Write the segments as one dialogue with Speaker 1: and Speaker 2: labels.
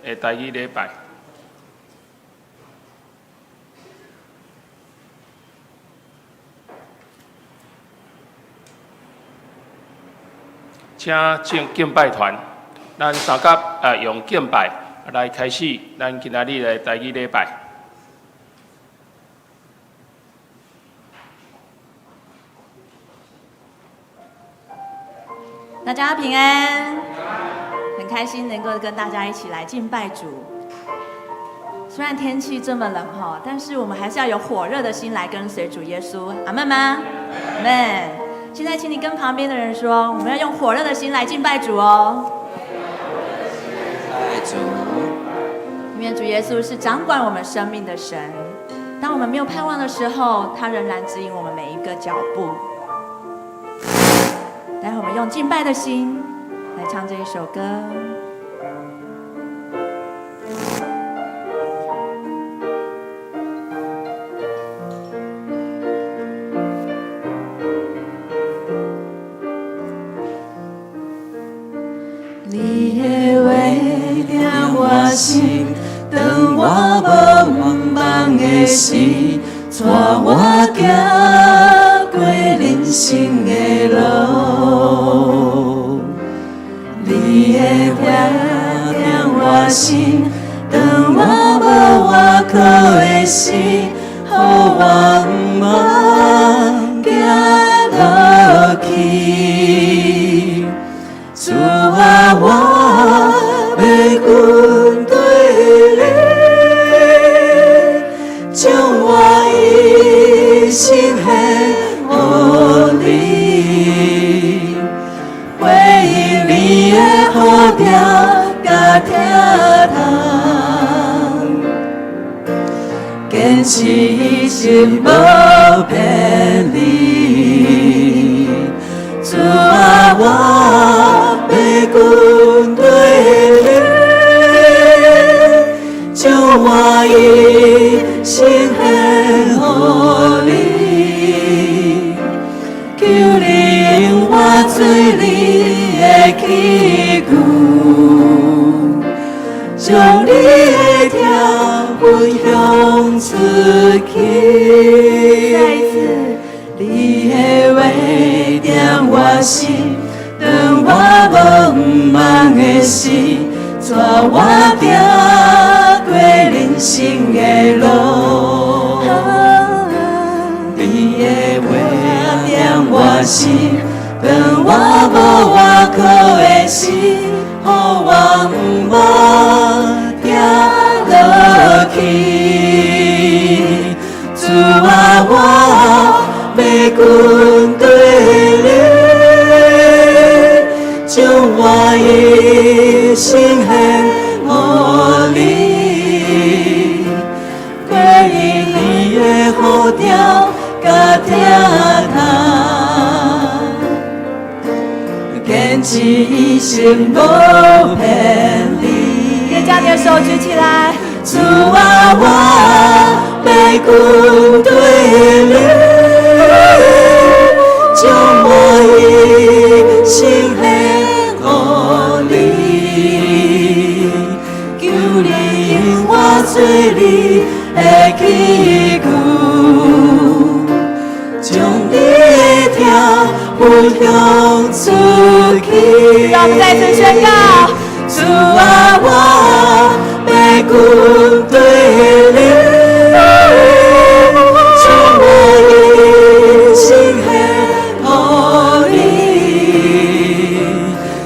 Speaker 1: 的台语礼拜。请敬拜团，咱三甲用敬拜来开始咱今仔日的台语礼拜。
Speaker 2: 大家平安，很开心能够跟大家一起来敬拜主。虽然天气这么冷哈，但是我们还是要有火热的心来跟随主耶稣。阿们吗？阿们。现在请你跟旁边的人说，我们要用火热的心来敬拜主哦。
Speaker 3: 拜主，
Speaker 2: 因为主耶稣是掌管我们生命的神。当我们没有盼望的时候，他仍然指引我们每一个脚步。待会我们用敬拜的心来唱这一首歌。
Speaker 4: 你的话定我心，当我无望的时，带我行过人生的路。你的话定我心，当我无外靠的时，予我不忘行落去。主啊，我要跟对你，将我一生献予你，回应你的好调甲疼痛，坚持一生无骗你。主啊，我要跟对你，将我一生献予你，求你用我做你的器具，将你的条分享出去。再一次。你的话定我心，当我无望的时，带我行过人生的路。你的话定我心，当我无外靠的时，予我不忘行落去。主啊，我要跟对你，将我一生献予你，回应你的好调甲疼痛，坚持一生无骗你。
Speaker 2: 可以将你的手举起来。
Speaker 4: 主啊，我要跟对你，将我一生献予你，求你用我做你的器具，将你的条分享出去。
Speaker 2: 让我们再次宣告：
Speaker 4: 主啊，我要跟对你，将我一生献予你，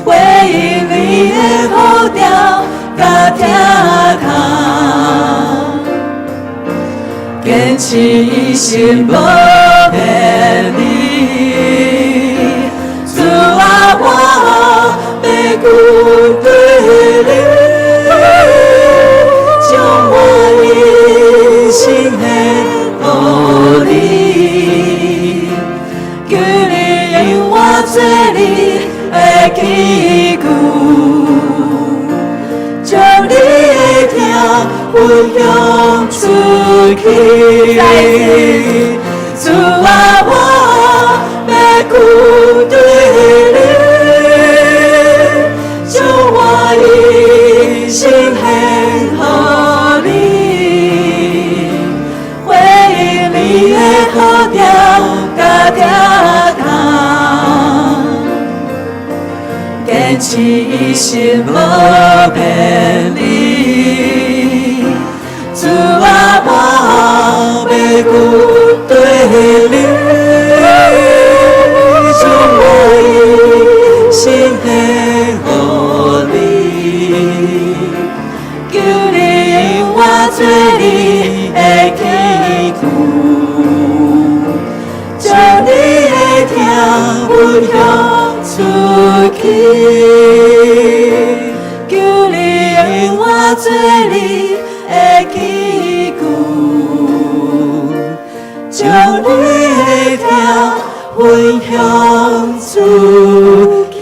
Speaker 4: 回应你的好调甲疼痛，坚持一生无骗你。主啊，我要跟对你。将我一生献予你，求你用我做你的器具，将你的条分享出去。主啊，我要跟对你，将我一生献予你，回应你的好调甲疼痛，坚持一生无骗你，主啊，我要骨对你，将我一生献予你，求你用我做你的器具，将你的疼分享出去，求你用我做你的器具，将你的疼分享出去。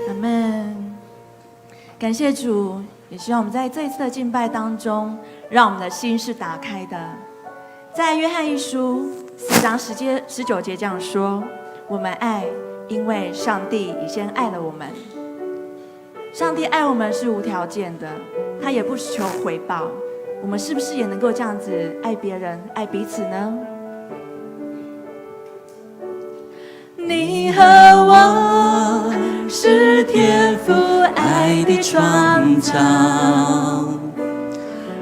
Speaker 2: 阿们。感谢主，也希望我们在这一次的敬拜当中，让我们的心是打开的。在约翰一书4章19节这样说：我们爱，因为上帝已先爱了我们。上帝爱我们是无条件的，他也不求回报。我们是不是也能够这样子爱别人、爱彼此呢？
Speaker 4: 你和我是天父爱的创造，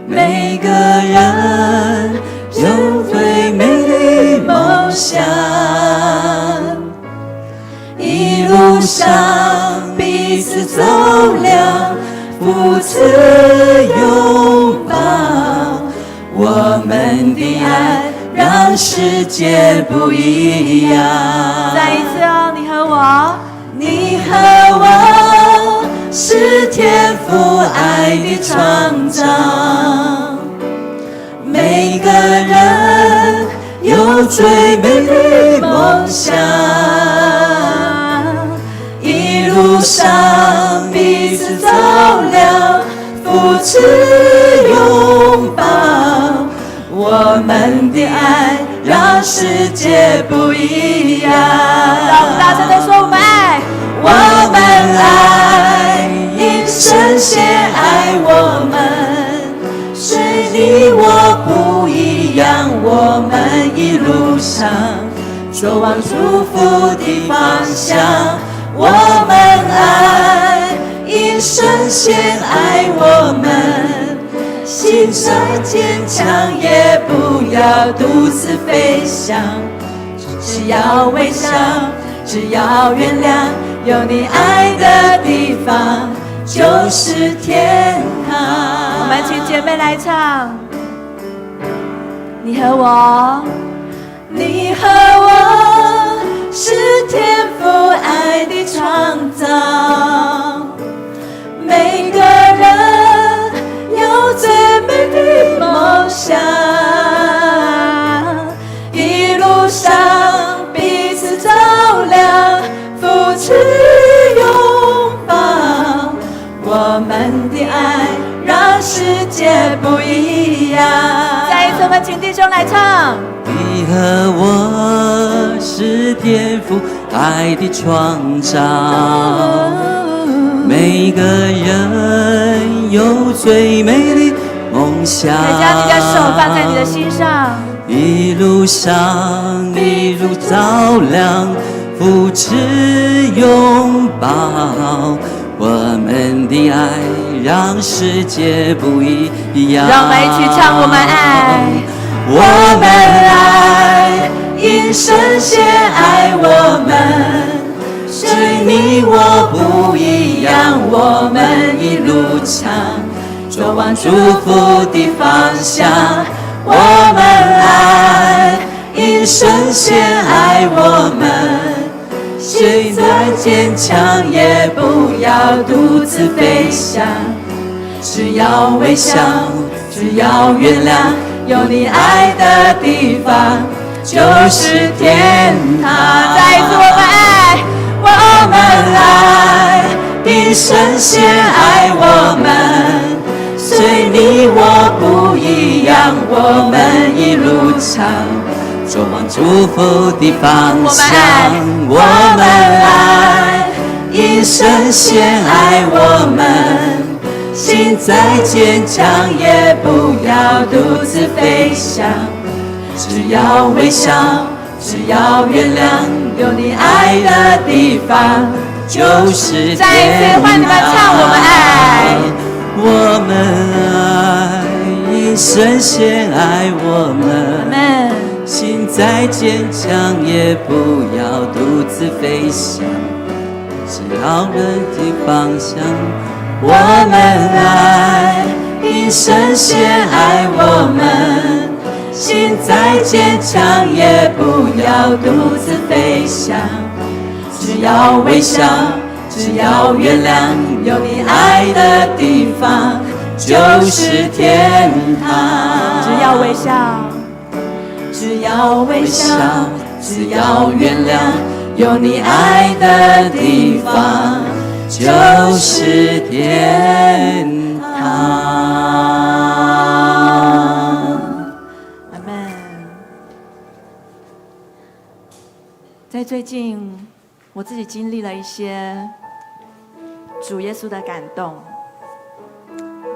Speaker 4: 每个人有最美的梦想，一路上彼此走了，彼此拥抱，我们的爱让世界不一样。
Speaker 2: 再一次哦，你和我，
Speaker 4: 你和我是天父爱的创造，每个人有最美的梦想，一路上彼此走了，扶持拥抱，我们的爱让世界不一样。
Speaker 2: 让我们大声地说，我们爱，
Speaker 4: 我们爱，因神先爱我们，谁你我不一样，我们一路上走往祝福的方向。我们爱，因神先爱我们，心再坚强也不要独自飞翔，只要微笑，只要原谅，有你爱的地方就是天堂。
Speaker 2: 我们请姐妹来唱。你和我，
Speaker 4: 你和我是天父爱的创造，每个人有最美的梦想，一路上彼此照亮，扶持拥抱，我们的爱让世界不一样。
Speaker 2: 再一次，我们请弟兄来唱。
Speaker 4: 你和我是天父爱的创造，每个人有最美的梦想。
Speaker 2: 再将你的手放在你的心上，
Speaker 4: 一路上一路照亮，扶持拥抱，我们的爱让世界不一样。
Speaker 2: 让我们一起唱，我们爱，
Speaker 4: 我们爱，因神先爱我们，谁你我不一样，我们一路上走往祝福的方向。我们爱，因神先爱我们，谁再坚强也不要独自飞翔，只要微笑，只要原谅，有你爱的地方就是天堂。
Speaker 2: 再一次，我们爱，
Speaker 4: 我们爱，因神先爱我们，虽你我不一样，我们一路上走往祝福的方向。我们爱，因神先爱我们，心再坚强也不要独自飞翔，只要微笑，只要原谅，有你爱的地方就是天堂。
Speaker 2: 再一次换你们唱，我们爱，
Speaker 4: 我们爱，因神先爱我们。
Speaker 2: Amen。
Speaker 4: 心再坚强也不要独自飞翔，只要认定方向。我们爱，因神先爱我们，心再坚强也不要独自飞翔，只要微笑，只要原谅，有你爱的地方就是天堂。
Speaker 2: 只要微笑，
Speaker 4: 只要微笑，只要原谅，有你爱的地方就是天堂。
Speaker 2: 阿们。在最近，我自己经历了一些主耶稣的感动。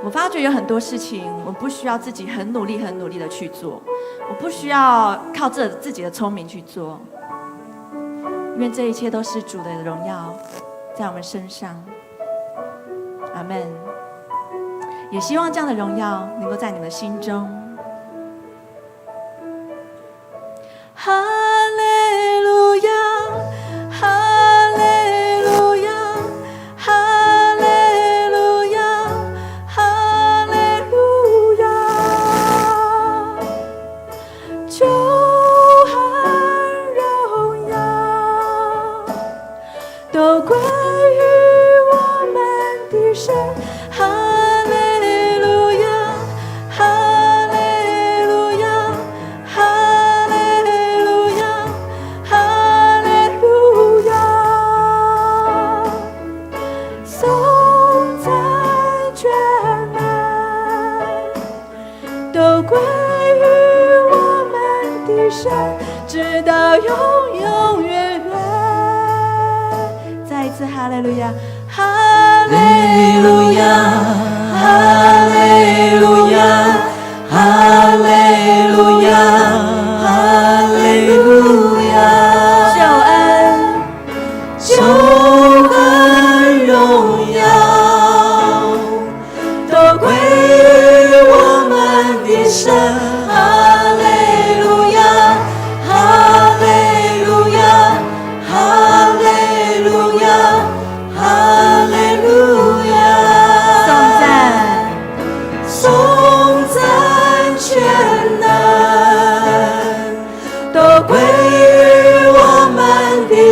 Speaker 2: 我发觉有很多事情，我不需要自己很努力的去做，我不需要靠自己的聪明去做，因为这一切都是主的荣耀在我们身上。阿们。也希望这样的荣耀能够在你们心中。哈利路亚，哈利路亚，哈利路亚，哈利路亚，救恩荣耀都归于我们的神。直到永永远远。再一次哈利路亚，哈利路亚，哈利路亚，哈利路亚，哈利路亚。救恩荣耀都归于我们的神。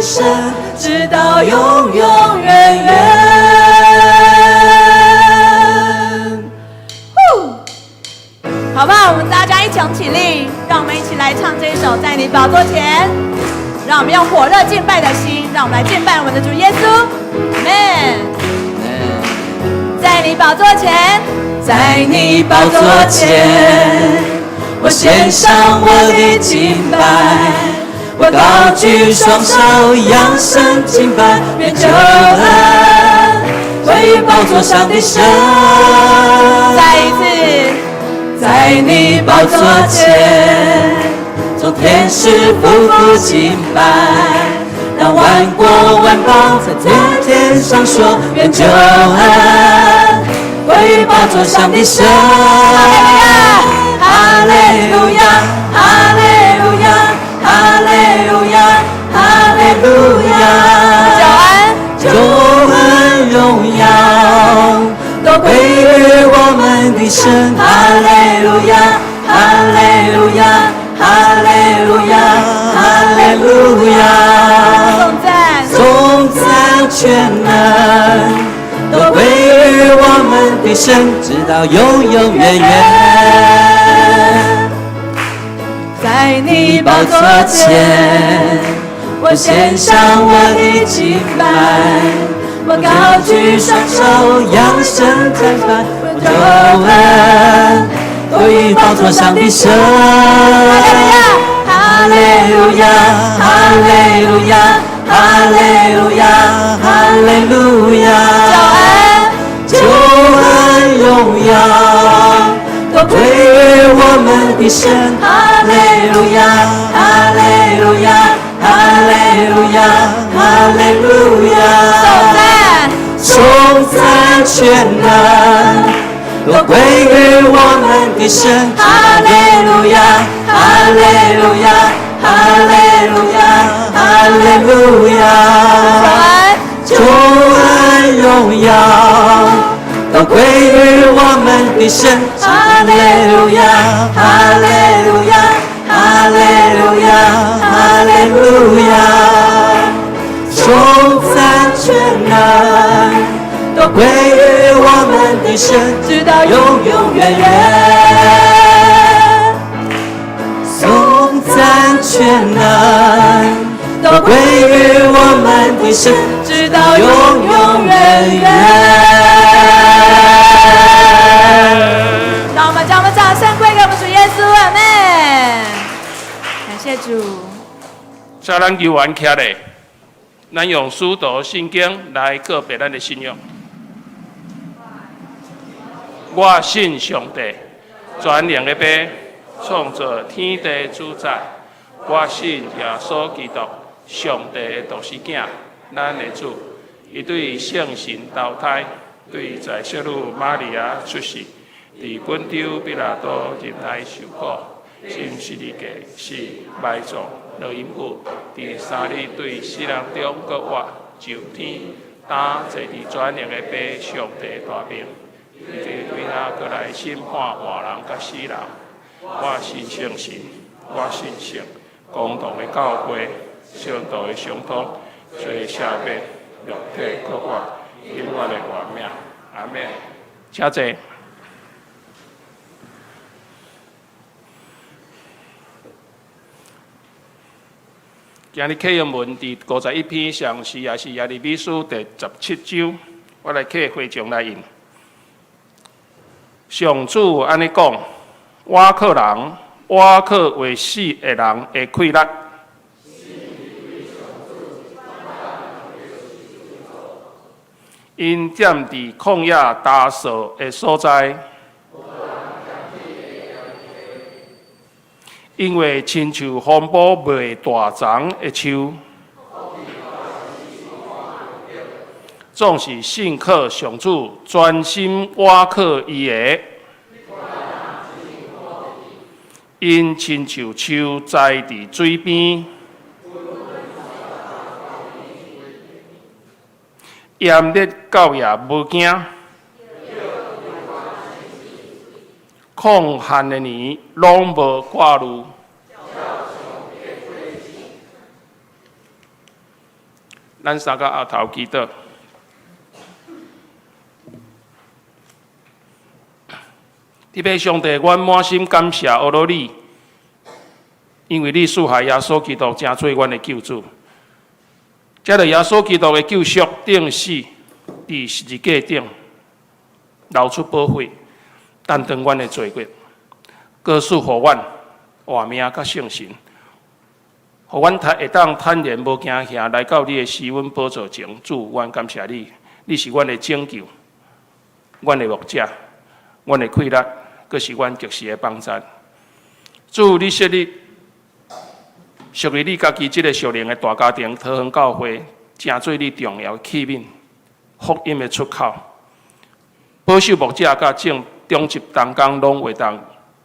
Speaker 2: 神直到永永远远。好不好？我们大家一同起立，让我们一起来唱这一首《在你宝座前》，让我们用火热敬拜的心，让我们来敬拜我们的主耶稣。Amen。在你宝座前，在你宝座前，我献上我的敬拜。我高举双手，扬声敬拜，愿救恩归于宝座上的神。再一次，在你宝座前，众天使匍匐敬拜，让万国万邦在天上说，愿救恩归于宝座上的神。哈利路亚，哈利路亚，哈利路亚，哈利路亚，救恩荣耀都归于我们的神。哈利路亚，哈利路亚，哈利路亚，哈利路亚，颂赞全能都归于我们的神，直到永永远远。在你宝座前，我献上我的敬拜，我高举双手，扬声赞叹，我救恩归于宝座上的神。哈利路亚，哈利路亚，哈
Speaker 4: 哈利路亚，哈利路亚，救恩荣耀都归于我们的神，哈利路亚，哈利路亚，哈利路亚，哈利路亚，颂赞全能都归于我们的神，哈利路亚，哈利路亚，哈利路亚，哈利路亚，救恩荣耀都归于我们的神，哈利路亚，哈利路亚，哈利路亚，哈利路亚，颂赞全能都归于我们的神，直到永永远远。颂赞全能都归于我们的神，直到永永远远。
Speaker 2: 让我们将我们掌声归给我们主耶稣，阿们。感谢主。
Speaker 1: 在咱求完起来，咱用书读圣经来告别咱的信仰。我信上帝，全能的爸，创造天地主宰。我信耶稣基督，上帝的独生子，咱的主。伊对圣神投胎，对在小女玛利亚出世，伫本州比拉多入来受苦，心十字架死埋葬，落阴府，第三日对死人中搁活，就天，担坐伫全能的爸上帝大名。伊对咱过来审判活人甲死人。我信圣神，我信圣公道的教会，圣道的相通，罪赦免，肉体搁活，永远的活命。阿免。请坐。今日启用文第51篇，上是也是耶利米书第17章，我来启会众来引。上主安尼讲：我靠人，我靠为死的人的气力。因踮伫旷野打扫的所在，因为亲像风暴未大长的树，总是信靠上主，专心倚靠伊的。因亲像树栽伫水边，炎热昼夜无惊，抗旱的年拢无挂虑。咱三个后头祈祷。特别上帝，阮满心感谢阿罗你，因为你赐下耶稣基督，成做阮的救主。藉着耶稣基督的救赎，定死伫十字架顶，流出宝血，担当阮的罪过，告诉互阮活命甲圣神，互阮会当坦然无惊吓来到你的施恩宝座前。主，阮感谢你，你是阮的拯救，阮的牧者，阮的气力。佫是阮及时的帮助。主，你设立属于你家己即个属灵的大家庭，桃园教会，成做你重要的器皿，福音的出口。保守牧者甲中级同工拢会当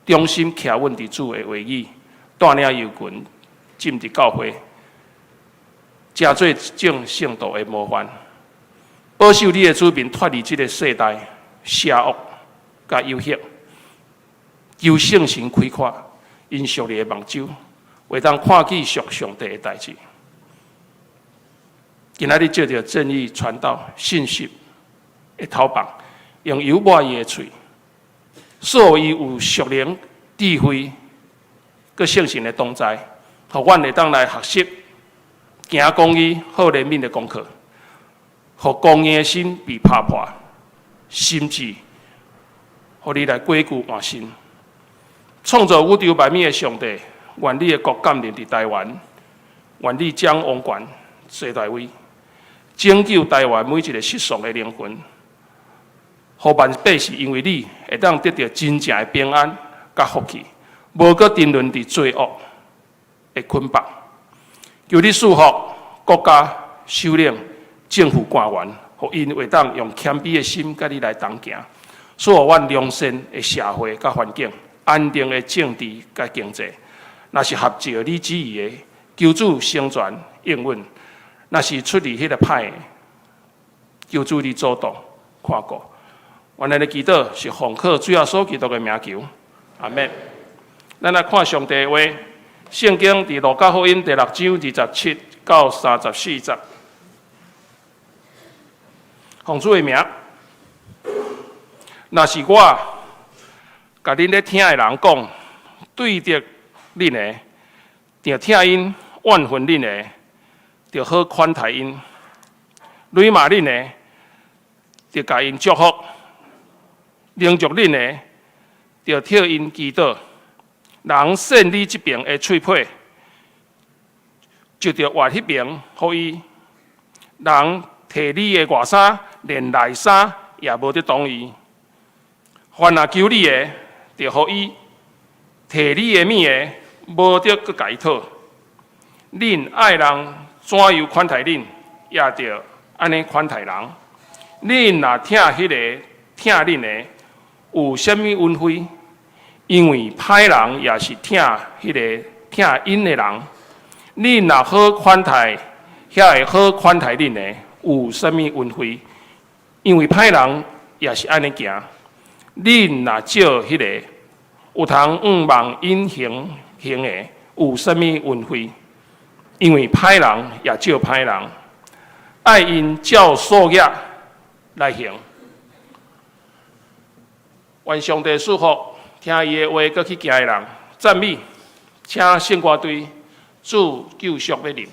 Speaker 1: 忠心徛稳伫主的话语，带领游群进入教会，成做正圣道的模范。保守你的子民脱离即个世代邪恶甲诱惑。求圣神开阔，因属你的目睭，会当看见属上帝的代志。今仔日借着正义传道信息的头棒，用油抹伊的嘴，使伊有属灵智慧，佮圣神的同在，互阮会当来学习行公义、好怜悯的功课，互公义的心被拍破，心智，互你来归顾换新。创造宇宙万物的上帝，愿你的国降临伫台湾，愿你将王权坐台位，拯救台湾每一个失丧的灵魂。互万百是因为你会当得到真正的平安甲福气，无搁沉沦伫罪恶的捆绑。求你束缚国家首领、政府官员，互因会当用谦卑的心甲你来同行，使互阮良善的社会甲环境、安定的政治甲经济，若是合照你旨意的，求主成全应允；若是出离迄个歹的，求主你主动看顾。原来的祈祷是奉靠主耶稣基督的名求，阿门。咱来看上帝的话，圣经伫路加福音第6章27到34节，奉主的名，若是我甲恁咧听的人讲，对着恁的，就听因怨恨恁的，就好款待因；辱骂恁的，就甲因祝福。领着恁的，就替因祈祷。人献你这边的喙皮，就着换迄边，互伊。人摕你的外衫，连内衫也无得同意。凡若求你的，就互伊；摕你的物的，无得搁甲伊讨。恁爱人怎样款待恁，也着安尼款待人。恁若听迄个听恁的，有啥物恩惠？因为歹人也是听迄个听因的人。恁若好款待，遐会好款待恁的，有啥物恩惠？因为歹人也是安尼行。恁若照迄个有通望因行的，有啥物恩惠？因为歹人也照歹人，爱因照所业来行。愿上帝祝福听伊的话，搁去行的人，赞美，请圣歌队主救赎的灵。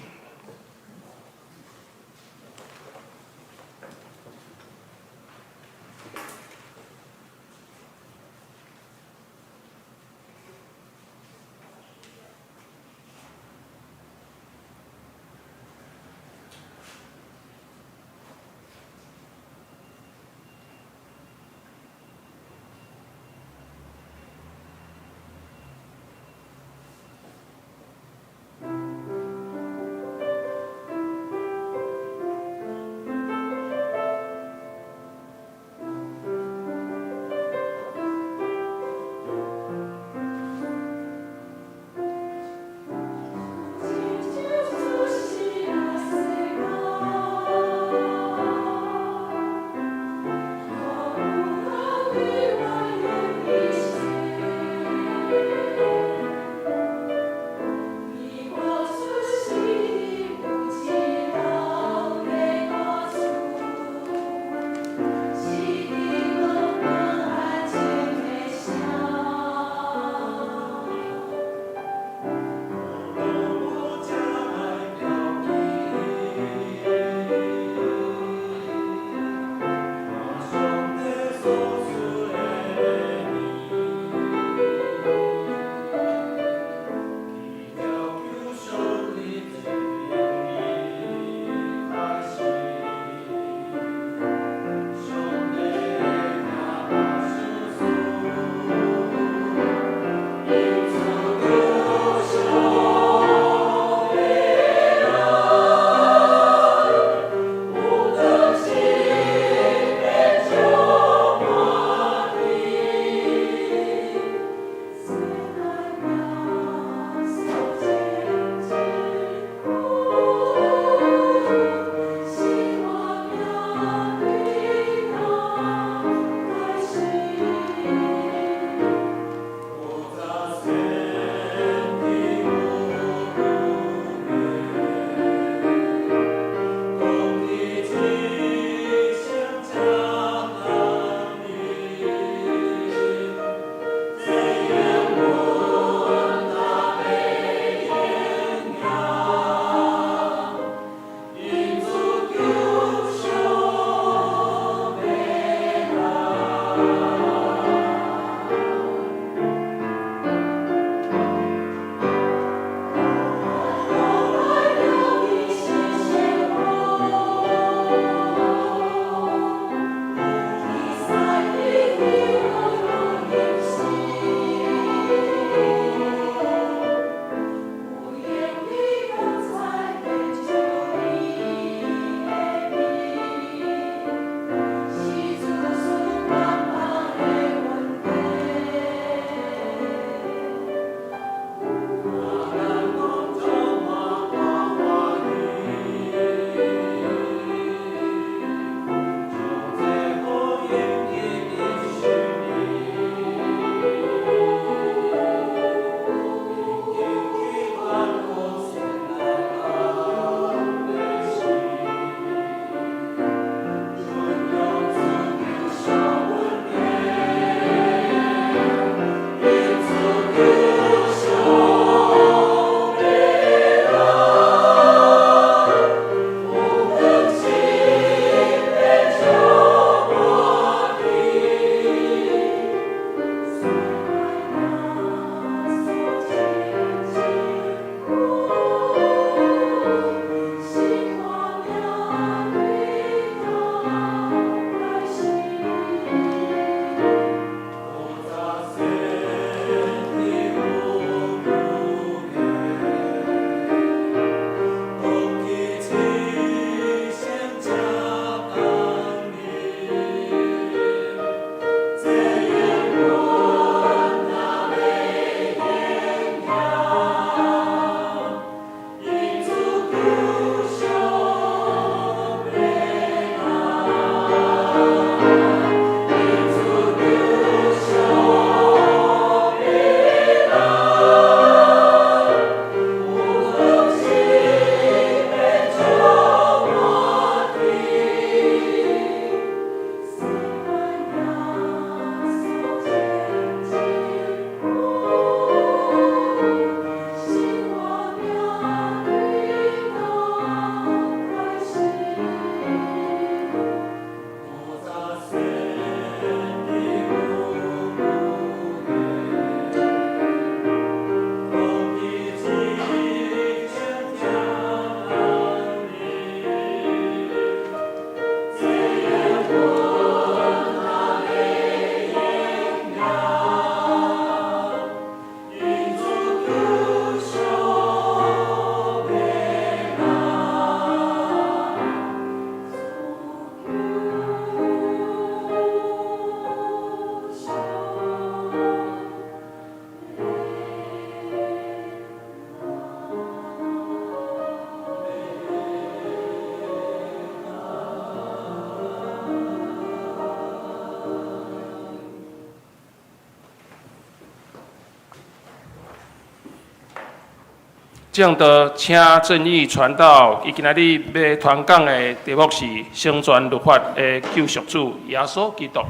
Speaker 1: 这样的请正义传道，伊今仔日要传讲的题目是成全律法的救赎主耶稣基督。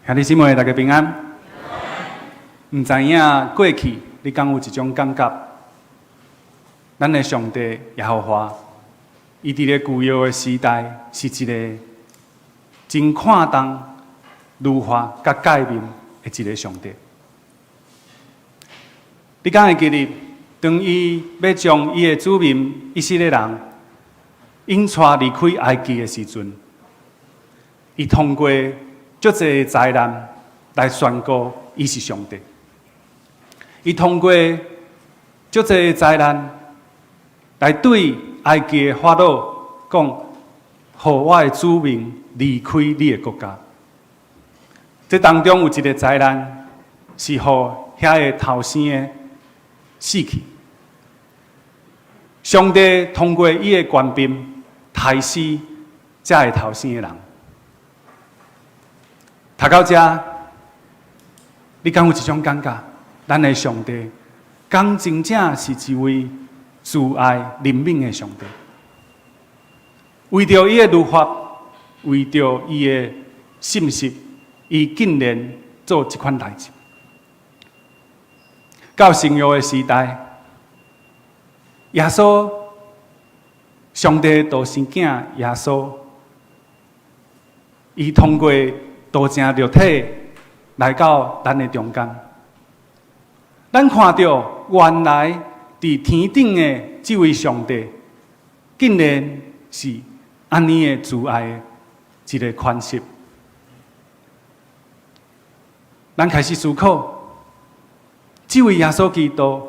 Speaker 3: 兄弟姊妹，大家平安。唔知影过去你敢有一种感觉，咱的上帝耶和华，伊伫咧旧约的时代是一个真看重律法甲诫命的一个上帝。你敢会记得，当伊要将伊的子民以色列人引出离开埃及的时阵，伊通过足侪灾难来宣告伊是上帝。伊通过足侪灾难来对埃及的法老讲：，互我的子民离开你的国家。这当中有一个灾难，是互遐个头生的死去。上帝通过伊的权柄，杀死这个头生的人。读到这，你敢有一种感觉？咱的上帝，敢真正是一位慈爱怜悯的上帝。为着伊的律法，为着伊的信息，伊竟然做这款代志。到新约的时代，耶稣，上帝道生囝耶稣，伊通过道成肉体来到咱的中间。咱看到原来伫天顶的这位上帝，竟然是安尼的慈爱的一个款式。咱开始思考，这位耶稣基督，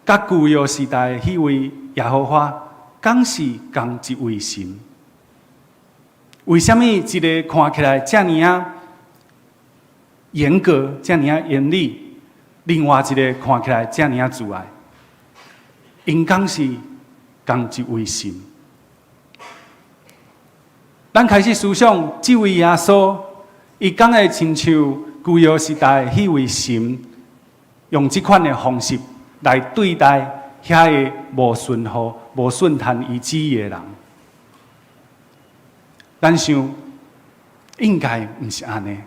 Speaker 3: 甲旧约时代的迄位耶和华，敢是同一位神？为什么一个看起来这么啊严格、这么啊严厉？另外一个看起来这么啊自爱，因敢是同一位神。咱开始思想，这位耶稣，伊敢会亲像旧约时代迄位神，用这款的方式来对待遐个无顺服、无顺从伊旨意的人。咱想，应该毋是安尼。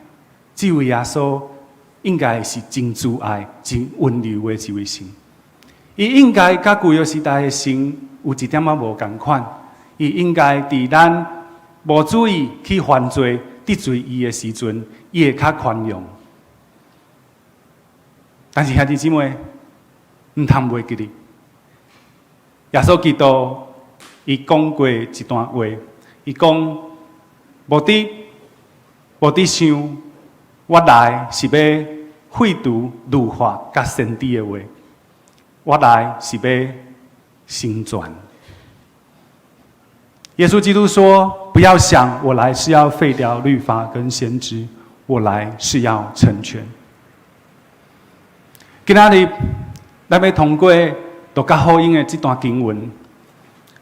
Speaker 3: 这位耶稣应该是真慈爱、真温柔的一位神。伊应该甲旧约时代的神有一点仔无共款。伊应该伫咱无注意去犯罪、得罪伊的时阵，伊会较宽容。但是兄弟姊妹，唔通袂记哩。耶稣基督伊讲过一段话，伊讲：无伫想，我来是要废除律法甲先知的话，我来是要成全。耶稣基督说：“不要想我来是要废掉律法跟先知，我来是要成全。”今仔日，咱要通过路加福音的这段经文，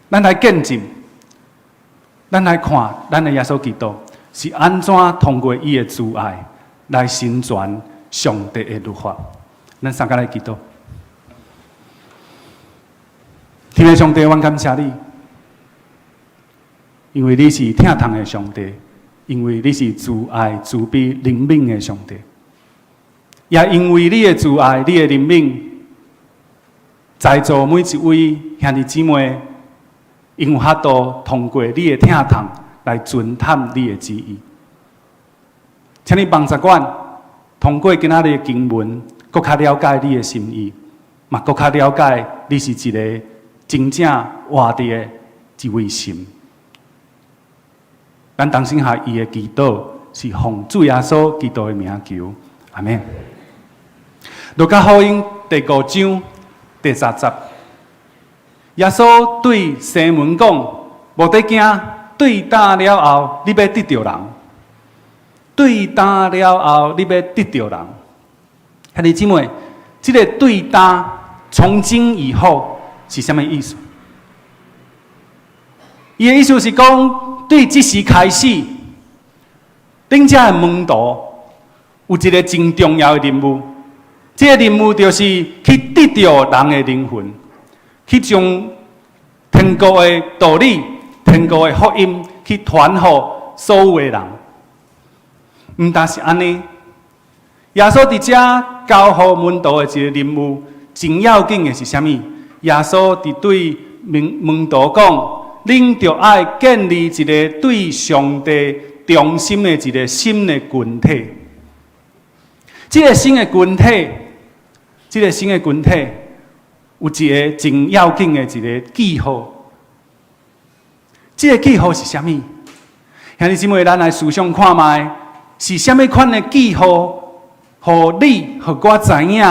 Speaker 3: 咱来见证，咱来看咱的耶稣基督是安怎通过伊的慈爱来成全上帝的律法。咱三个来祈祷。天父上帝，我感谢你，因为你是疼痛的上帝，因为你是慈爱、慈悲、怜悯的上帝，也因为你的慈爱、你的怜悯，在座每一位兄弟姊妹，因有法度通过你的疼痛来遵探你的旨意。请你帮助我，通过今仔日的经文，更加了解你的心意，嘛更加了解你是一个真正活着的一位神。咱同心下伊的祈祷是奉主耶稣基督的名求，阿们。路加福音第5章第30节，耶稣对西门讲：“无得惊，对打了后，你要得着人。对打了后，你要得着人。”兄弟姊妹，这个对打从今以后是什么意思？伊的意思是讲，对这时开始，顶遮的门徒有一个真重要的任务，这个任务就是去得到人的灵魂，去将天国的道理、天国的福音去传给所有的人。唔但是安尼，耶稣伫遮交予门徒的一个任务，真要紧的是啥物？耶稣伫对门徒讲：，恁着爱建立一个对上帝忠心的一个新的群体。这个新的群体，有一个真要紧的一个记号。这个记号是啥物？兄弟姊妹，咱来思想看卖，是啥物款的记号，互你、互我知影，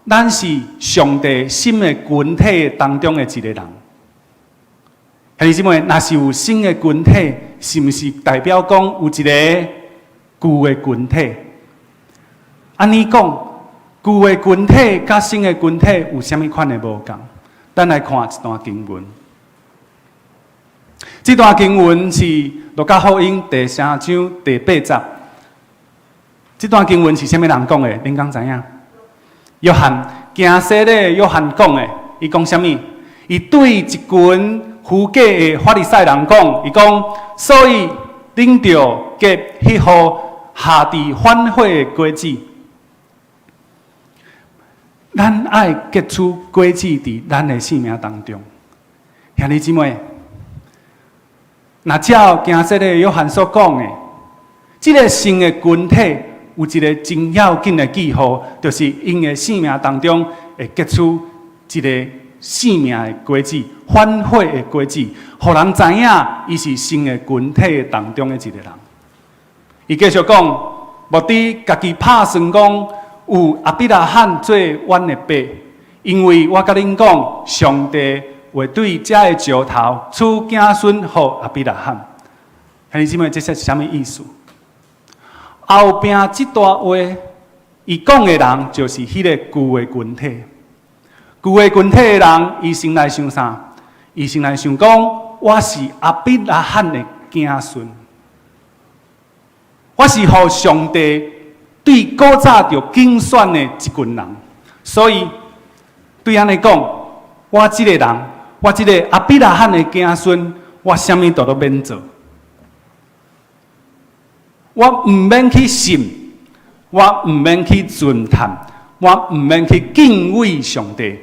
Speaker 3: 咱是上帝新的群体当中的一个人。兄弟姊妹，若是有新的群体，是毋是代表讲有一个旧的群体？安尼讲，旧的群体甲新的群体有啥物款的无同？咱来看一段经文。这段经文是《路加福音》第3章第8节。这段经文是啥物人讲的？恁敢知影？约翰，行洗礼约翰讲的。伊讲啥物？伊对一群虚假的法利赛人讲，伊讲，所以恁着结迄号下地反悔的果子。咱爱结出果子伫咱的生命当中，兄弟姊妹，若照行洗礼约翰所讲的，这个新的群体有一个真要紧的记号，就是因的生命当中会结出一个生命的果子、反悔的果子，互人知影伊是新的群体当中的一个人。伊继续讲，目的家己拍算讲。有亚伯拉罕做阮的爸，因为我甲恁讲，上帝会对这个石头赐子孙予亚伯拉罕。兄弟姊妹，这是啥物意思？后边这段话，伊讲的人就是迄个旧的群体。旧的群体的人，伊先来想啥？伊先来想讲，我是亚伯拉罕的子孙，我是予上帝。对古早就竞选的一群人，所以对安尼讲，我这个人，我这个亚伯拉罕的子孙，我啥物都免做，我唔免去信，我唔免去尊探，我唔免去敬畏上帝，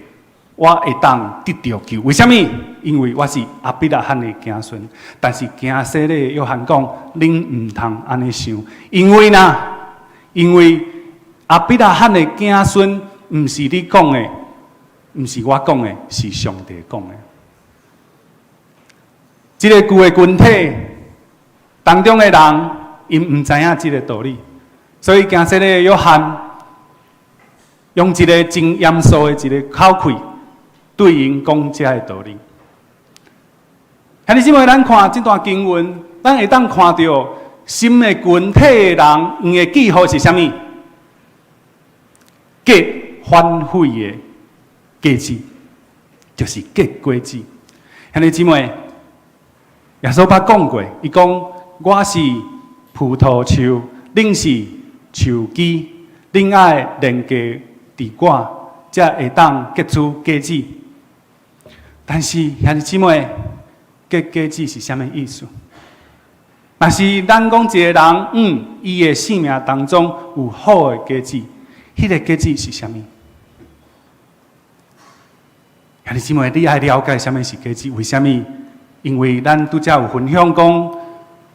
Speaker 3: 我会当得到救。为什么？因为我是亚伯拉罕的子孙。但是行洗礼约翰讲，恁唔通安尼想，因为亚伯拉罕的子孙，唔是你讲的，唔是我讲的，是上帝讲的。这个旧的群体当中的人，因唔知影这个道理，所以行洗礼约翰用一个真严肃的一个口气对因讲这个道理。兄弟姊妹，咱看这段经文，咱会当看到。新的群体的人，因的记号是啥物？结反悔的果子，就是结果子。兄弟姊妹，耶稣捌讲过，伊讲：我是葡萄树，恁是树枝，恁爱连接伫我，才会当结出果子。但是兄弟姊妹，结果子是啥物意思？但是咱讲一个人，伊的生命当中有好的果子，迄个果子是啥物？兄弟姊妹，你爱了解啥物是果子？为什么？因为咱拄则有分享讲，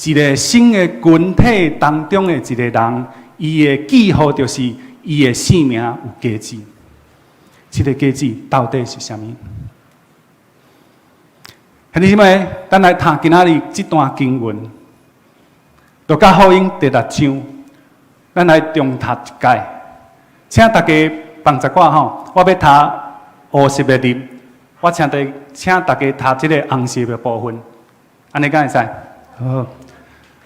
Speaker 3: 一个新的群体当中的一个人，伊的记号就是伊的生命有果子。这个果子到底是啥物？兄弟姊妹，咱来读今仔日这段经文。路加福音第6章，咱来重读一解，请大家放一挂吼。我要读乌色的字，我请大家读这个红色的部分，安尼敢会使？好。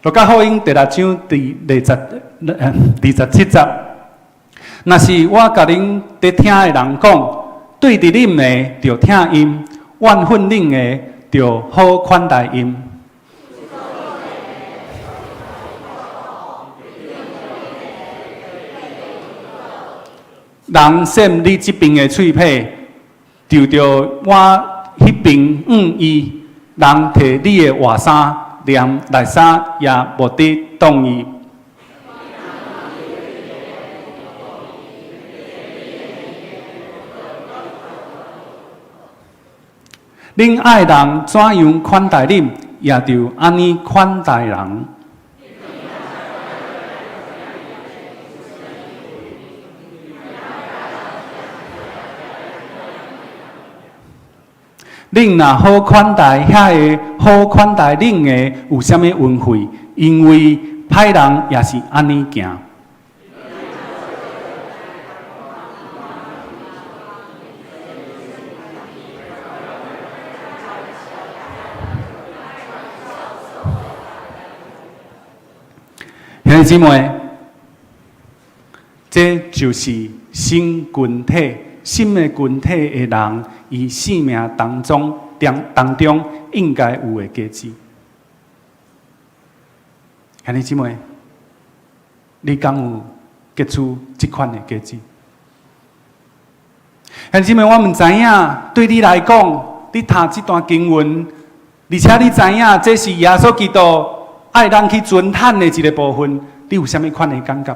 Speaker 3: 路加福音第6章第27节，若是我甲恁在听的人讲，对伫恁的就听因，怨恨恁的就好款待因。人扇你这边的喙皮，就着我迄边伊，人摕你的外衫、连内衫也无得当伊。恁爱人怎样款待恁，也就安尼款待人。恁若好款待遐个好款待恁个，有啥物恩惠？因为歹人也是安尼行。兄弟姊妹，这就是新群体。新的群体的人，伊生命当中应该有的价值。兄弟姊妹，你敢有结出这款的价值？兄弟姊妹，我们知影，对你来讲，你读这段经文，而且你知影，这是耶稣基督爱人去尊叹的一个部分，你有啥物款的感觉？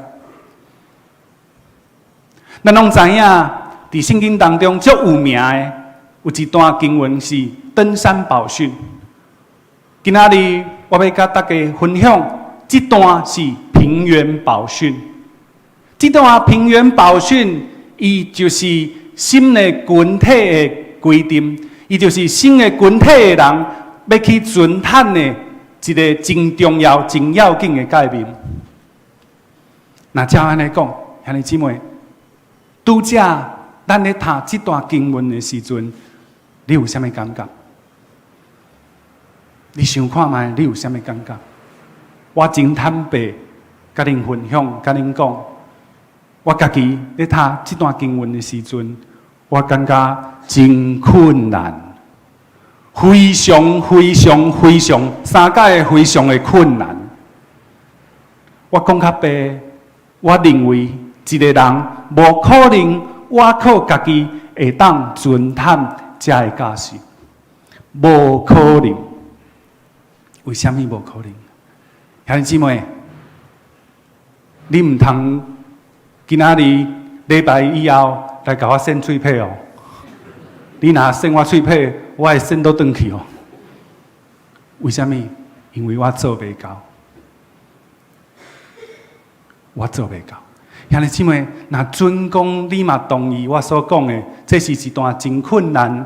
Speaker 3: 咱拢知影。在圣经当中，最有名的有一段经文是登山宝训。今仔日我要甲大家分享，这段是平原宝训。这段平原宝训，伊就是新的群体的规定，伊就是新的群体的人要去尊叹的一个真重要、真要紧的改变。那照安尼讲，兄弟姊妹，拄则。咱咧读这段经文的时阵，你有啥物感觉？你想看卖，你有啥物感觉？我真坦白，甲恁分享，甲恁讲，我家己咧读这段经文的时阵，我感觉真困难，非常三界非常的困难。我讲较白，我认为一个人无可能。我靠家己会当尊叹这个假使，无可能。为什么无可能？兄弟姊妹，你唔通今仔日礼拜以后来甲我扇嘴皮哦！你若扇我嘴皮，我会扇倒转去哦。为什么？因为我做袂到，我做袂到。兄弟姊妹，若准讲你嘛同意我所讲的，这是一段真困难、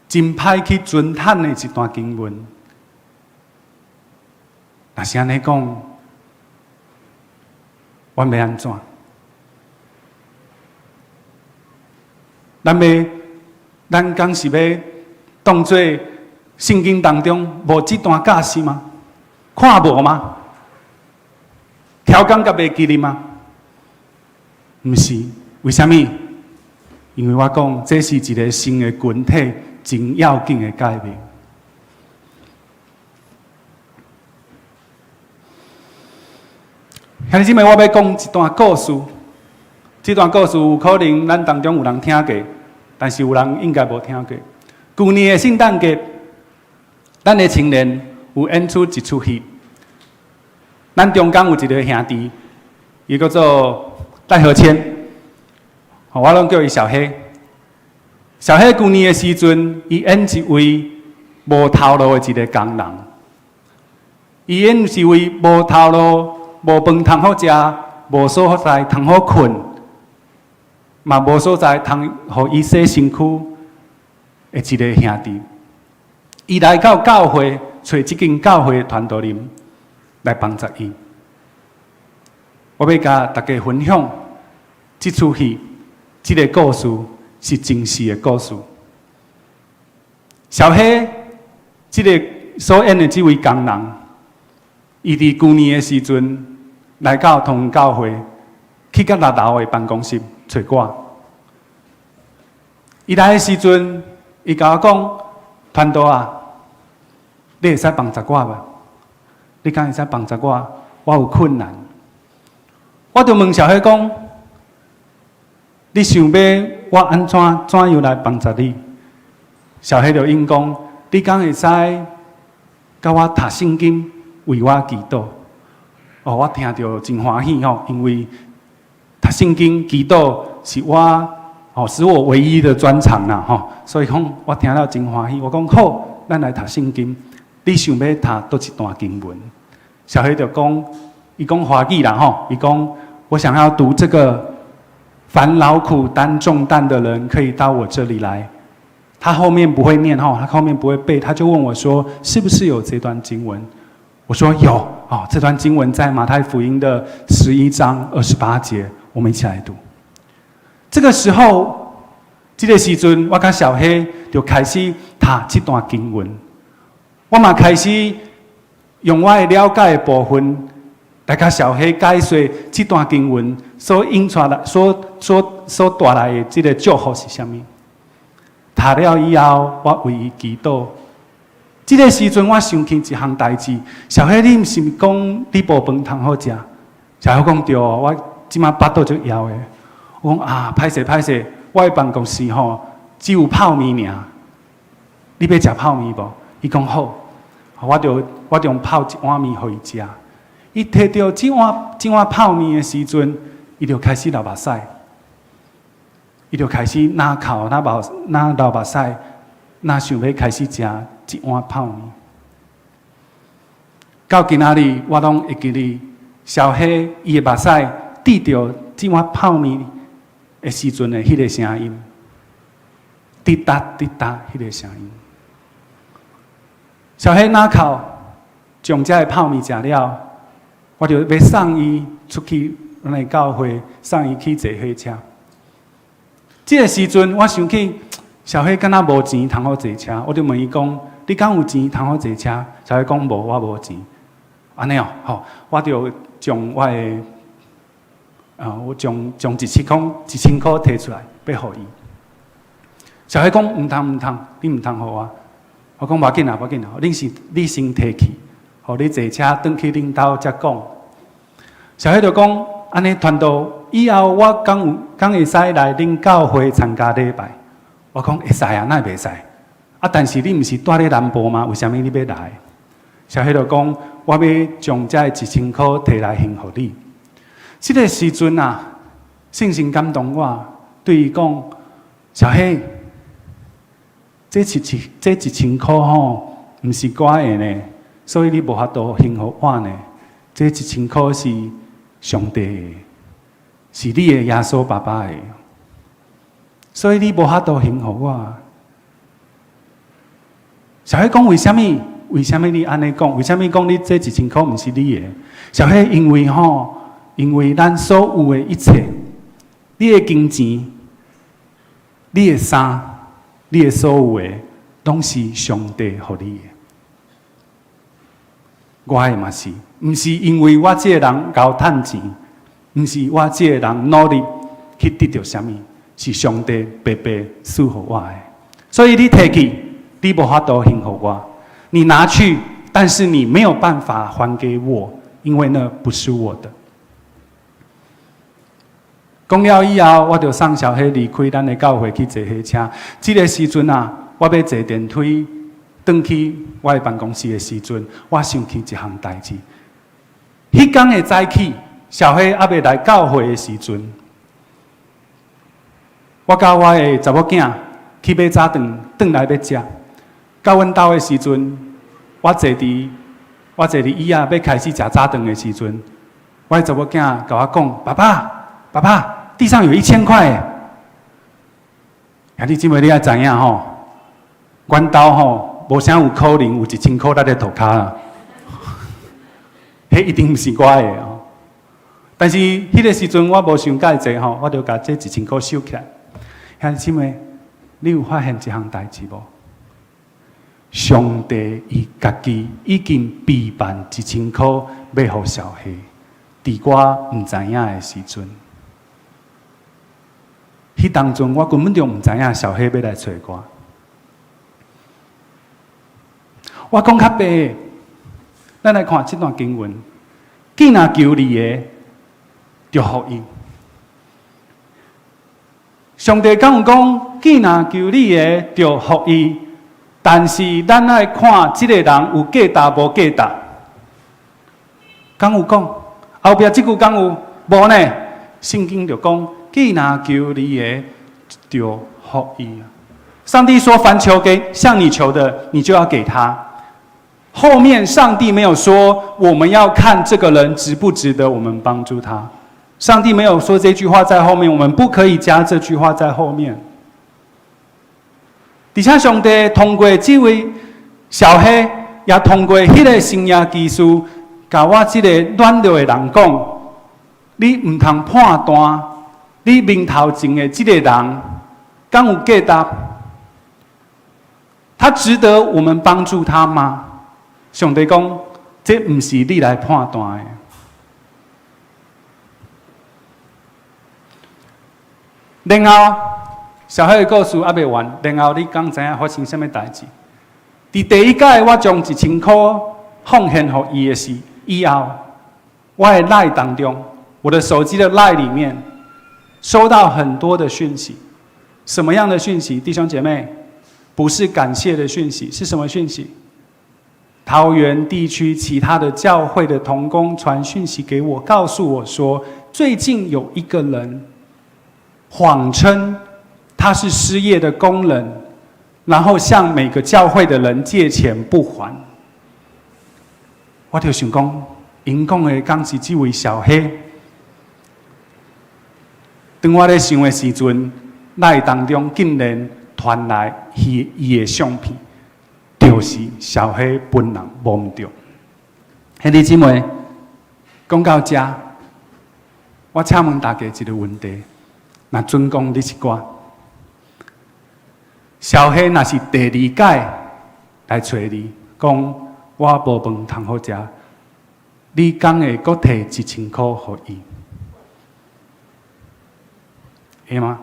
Speaker 3: 真歹去尊叹的一段经文。若是安尼讲，我要安怎？咱讲是要当作圣经当中无这段假使吗？看无吗？条讲甲袂记哩吗？毋是，为什么？因为我讲这是一个新的群体，真要紧的改变。兄弟姊妹，我要讲一段故事。这段故事有可能咱当中有人听过，但是有人应该无听过。去年的圣诞节，咱的青年有演出一出戏。咱中间有一个兄弟，伊叫做戴和谦，我拢叫伊小黑。小黑去年的时阵，伊演一位无头路的一个工人。伊演是位无头路、无饭通好食、无所在通好困，嘛无所在通互伊洗身躯的一个兄弟。伊来到教会，找即间教会的传道人来帮助伊。我要甲大家分享这出戏，这个故事是真实的故事。小黑，这个所演的这位工人，伊伫去年的时阵来到同教会，去甲六楼的办公室找我。伊来的时阵，伊甲我讲：“团导啊，你会使帮助我吧？你敢会使帮助我？我有困难。”我就问小黑讲：“你想要我安怎样来帮助你？小黑就应讲，你敢会使甲我读圣经，为我祈祷？哦，我听到真欢喜吼，因为读圣经祈祷是是我唯一的专长啦吼，所以讲我听到真欢喜。我讲好，咱来读圣经。你想要读倒一段经文？小黑就讲，伊讲华语啦吼，伊讲我想要读这个，凡劳苦担重担的人可以到我这里来。他后面不会念哈，他后面不会背，他就问我说，是不是有这段经文？我说有哦，这段经文在马太福音的11章28节，我们一起来读。这个时候，这个时阵，我跟小黑就开始读这段经文。我嘛开始用我的了解的部分，来跟小黑解说这段经文所引出来、所带来的这个祝福是什么。读了以后，我为伊祈祷。这个时阵，我想起一项代志。小黑，你毋是讲你无饭通好食？小黑讲对哦，我即马巴肚就枵的。我讲啊，歹势，我的办公室吼只有泡面尔。你要食泡面无？伊讲好，我就泡一碗面互伊食。伊摕到这碗泡面的时阵，伊就开始流目屎，伊就开始哪哭哪流目屎，哪想要开始食一碗泡面。到今仔日，我拢会记得小黑伊的目屎滴到这碗泡面的时阵的迄个声音，滴答滴答迄个声音。小黑哪哭，将这个泡面食了，我就要送伊出去，咱的教会送伊去坐火车。这个时阵，我想起小黑敢若无钱通好坐车，我就问伊讲：你敢有钱通好坐车？小黑讲无，我无钱。安尼哦，好，我就将我的我将1000块摕出来，要互伊。小黑讲唔通，你唔通互我。我讲无要紧啦，你先摕去，互你坐车转去恁兜才讲。小黑就讲安尼传道以后，我敢会使来恁教会参加礼拜。我讲会使啊，哪会袂使？但是你毋是住咧南部吗？为什么你要来？小黑就讲，我要将这1000块摕来献互你。这个时阵啊，圣神感动我，对伊讲，小黑，这1000块吼，毋是我的呢，所以你无法度献互我呢。这1000块是上帝的，是你的耶稣爸爸的，所以你无法度献互我。小黑讲为什么？为什么你安尼讲？为什么讲你这1000块毋是你的？小黑因为咱所有的一切，你的金钱、你的衫、你的所有的，拢是上帝予你的。我的嘛是，毋是因为我这个人够趁钱，毋是我这个人努力去得到什么，是上帝白白赐予我的。所以你摕去，你无法度献予我。你拿去，但是你没有办法还给我，因为那不是我的。讲了以后，我就送小黑离开咱的教会去坐火车。这个时阵啊，我要坐电梯转去我的办公室的时阵，我想起一项代志。迄天的早起，小黑还未来教会的时阵，我甲我的查某囝去买早顿，转来要食。到阮兜的时阵，我坐伫椅仔要开始食早顿的时阵，我的查某囝甲我讲：“爸爸，地上有1000块。”兄弟姊妹，你要知影吼，阮兜吼无啥有可能有1000块在咧涂骹啦，迄一定毋是我的哦。但是迄个时阵我无想介济吼，我就甲这1000块收起来。兄弟姊妹，你有发现一项代志无？上帝伊家己已经备办1000块要互小黑，伫我毋知影的时阵，迄当中我根本就毋知影小黑要来找我。我讲较白，咱来看这段经文，既然求你的，就互伊。上帝敢有讲，既然求你的，就予伊。但是咱爱看这个人有价值无价值。敢有讲？后壁这句敢有无呢？圣经就讲，既然求你的，就予伊。上帝说：“凡求给向你求的，你就要给他。”后面上帝没有说我们要看这个人值不值得我们帮助他。上帝没有说这句话在后面，我们不可以加这句话在后面。而且上帝通过这位小黑，也通过迄个生涯技术，甲我这个软弱的人讲：你唔通判断你面头前的这个人敢有价值？他值得我们帮助他吗？上帝讲：这唔是你来判断的。然后，小黑的故事还未完。然后你刚知影发生什么代志？伫第一届我将1000块奉献给伊的时，以后，我的 LINE 当中，我的手机的 LINE 里面，收到很多的讯息。什么样的讯息？弟兄姐妹，不是感谢的讯息，是什么讯息？桃园地区其他的教会的同工传讯息给我，告诉我说，最近有一个人谎称他是失业的工人，然后向每个教会的人借钱不还。我就想讲，因讲的刚是这位小黑。当我咧想的时阵，LINE当中竟然传来伊的相片，就是小黑本人摸唔到。兄弟姊妹，讲到这，我请问大家一个问题：那准讲你一寡，小黑若是第2届来找你，讲我无饭通好食，你敢会阁摕1000块给伊？会吗？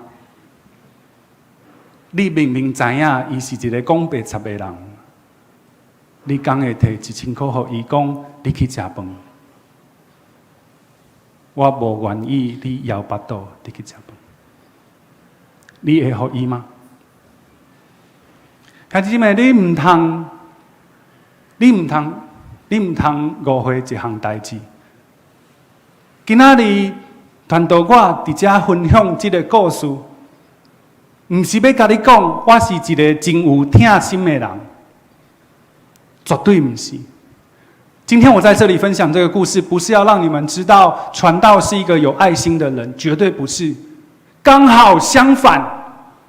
Speaker 3: 你明明知影伊是一个讲白贼的人，你敢会摕1000块给伊，讲你去食饭？我无愿意你摇巴肚，你去食饭。你会给伊吗？兄弟姊妹，你唔通误会一项代志。今仔日传道我伫遮分享这个故事，唔是要甲你讲，我是一个真有疼心的人，绝对唔是。今天我在这里分享这个故事，不是要让你们知道传道是一个有爱心的人，绝对不是。刚好相反，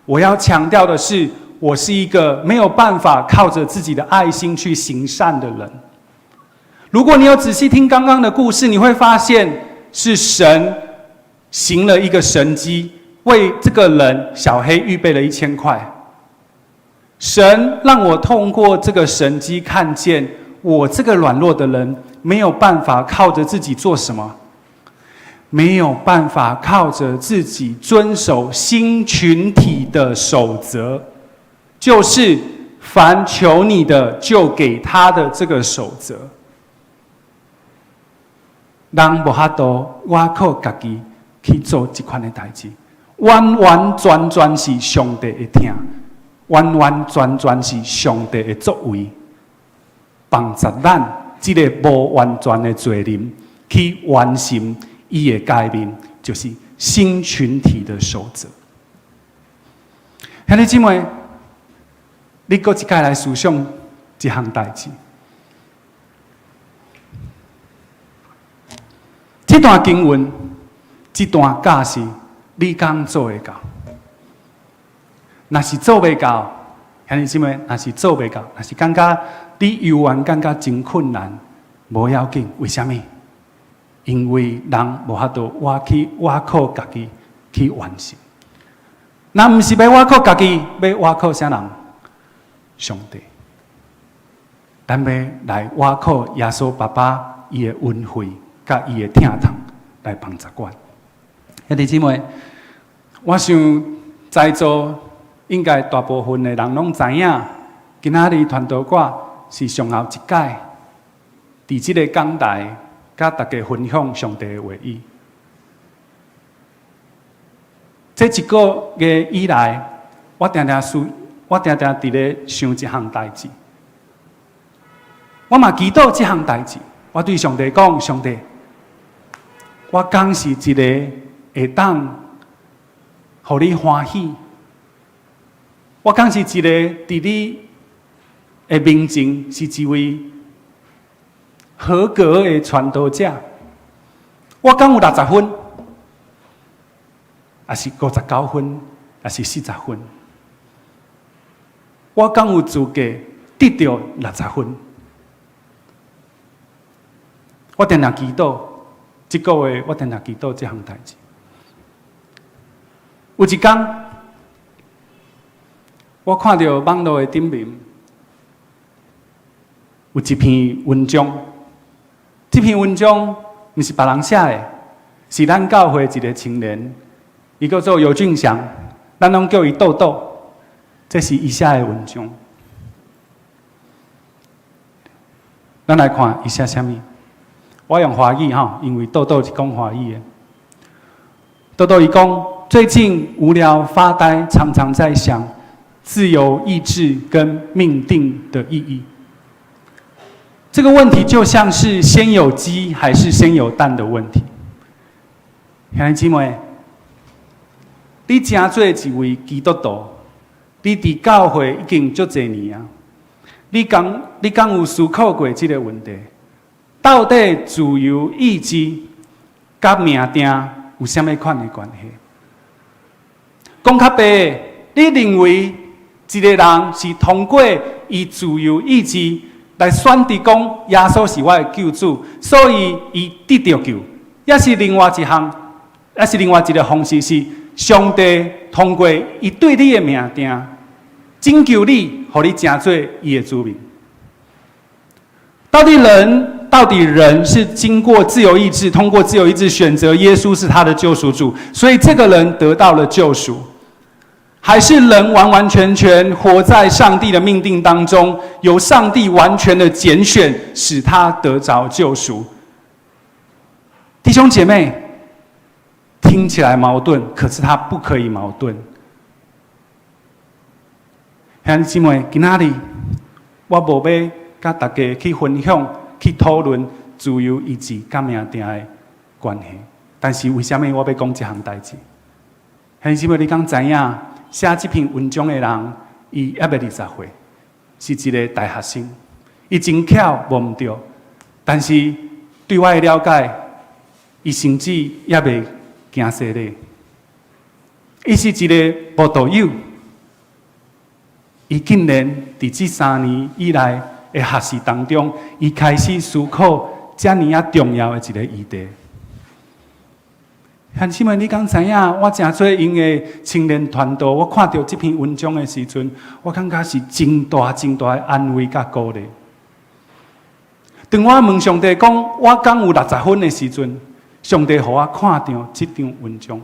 Speaker 3: 我要强调的是，我是一个没有办法靠着自己的爱心去行善的人。如果你有仔细听刚刚的故事，你会发现是神行了一个神迹，为这个人小黑预备了1000块。神让我通过这个神迹看见，我这个软弱的人没有办法靠着自己做什么，没有办法靠着自己遵守新群体的守则，就是凡求你的就给他的这个守则。人无法度，我靠家己去做这款的代志，完完全全是上帝的疼，完完全全是上帝的作为，帮助咱这个无完全的罪人去完成伊的改变，就是新群体的守则。兄弟姊妹，你搁一届来思想这项代志。这段经文，这段教示，你敢做会到？若是做袂到，兄弟姊妹，若是做袂到，若是感觉你游玩感觉真困难，无要紧。为什么？因为人无法度我靠家己去完成。那不是要我靠家己，要我靠啥人？上帝。咱要来我靠耶稣爸爸伊的恩惠。甲伊的疼痛来帮助我。兄弟姊妹，我想在座应该大部分的人拢知影，今仔日传道我是上后一届，伫即个讲台，甲大家分享上帝的话语。这一个月以来，我常常伫咧想一项代志。我嘛祈祷这项代志，我对上帝讲：上帝，我敢是一个会当，互你欢喜。我敢是一个伫你的面前是一位合格的传道者。我敢有60分，还是59分，还是40分？我敢有资格得到60分？我常常祈祷，这个月我常常祈祷这项代志。有一天，我看到网络的顶面有一篇文章，这篇文章不是别人写的，是咱教会一个青年，伊叫做尤俊祥，咱拢叫伊豆豆。这是以下的文章，咱来看以下什么。我用华语哈，因为豆豆是讲华语的。豆豆伊讲，最近无聊发呆，常常在想自由意志跟命定的意义。这个问题就像是先有鸡还是先有蛋的问题。兄弟姊妹，你真做一位基督徒，你伫教会已经足侪年啊，你敢有思考过这个问题？到底自由意志甲命定有啥物款的关系？讲较白，你认为一个人是通过伊自由意志来选择讲耶稣是我的救主，所以伊得到救，也是另外一个方式是上帝通过伊对你的命定拯救你，互你成做伊的子民。到底人是经过自由意志，通过自由意志选择耶稣是他的救赎主，所以这个人得到了救赎，还是人完完全全活在上帝的命定当中，由上帝完全的拣选，使他得着救赎？弟兄姐妹，听起来矛盾，可是它不可以矛盾。兄弟姊妹，今仔日我无要甲大家去分享、去讨论自由意志甲命定的关系，但是为什么我要讲这项代志？兄弟姊妹，你敢知影写这篇文章的人，伊还未20岁，是一个大学生，伊真巧摸唔到，但是对我的了解，伊甚至也未行洗礼。伊是一个慕道友，伊竟然伫这3年以来的学习当中，伊开始思考这么啊重要的一个议题。兄弟姊妹，你敢知影？我真做因的青年团队，我看到这篇文章的时阵，我感觉是真大的安慰甲鼓励。当我问上帝讲，我敢有60分的时阵，上帝互我看到这张文章，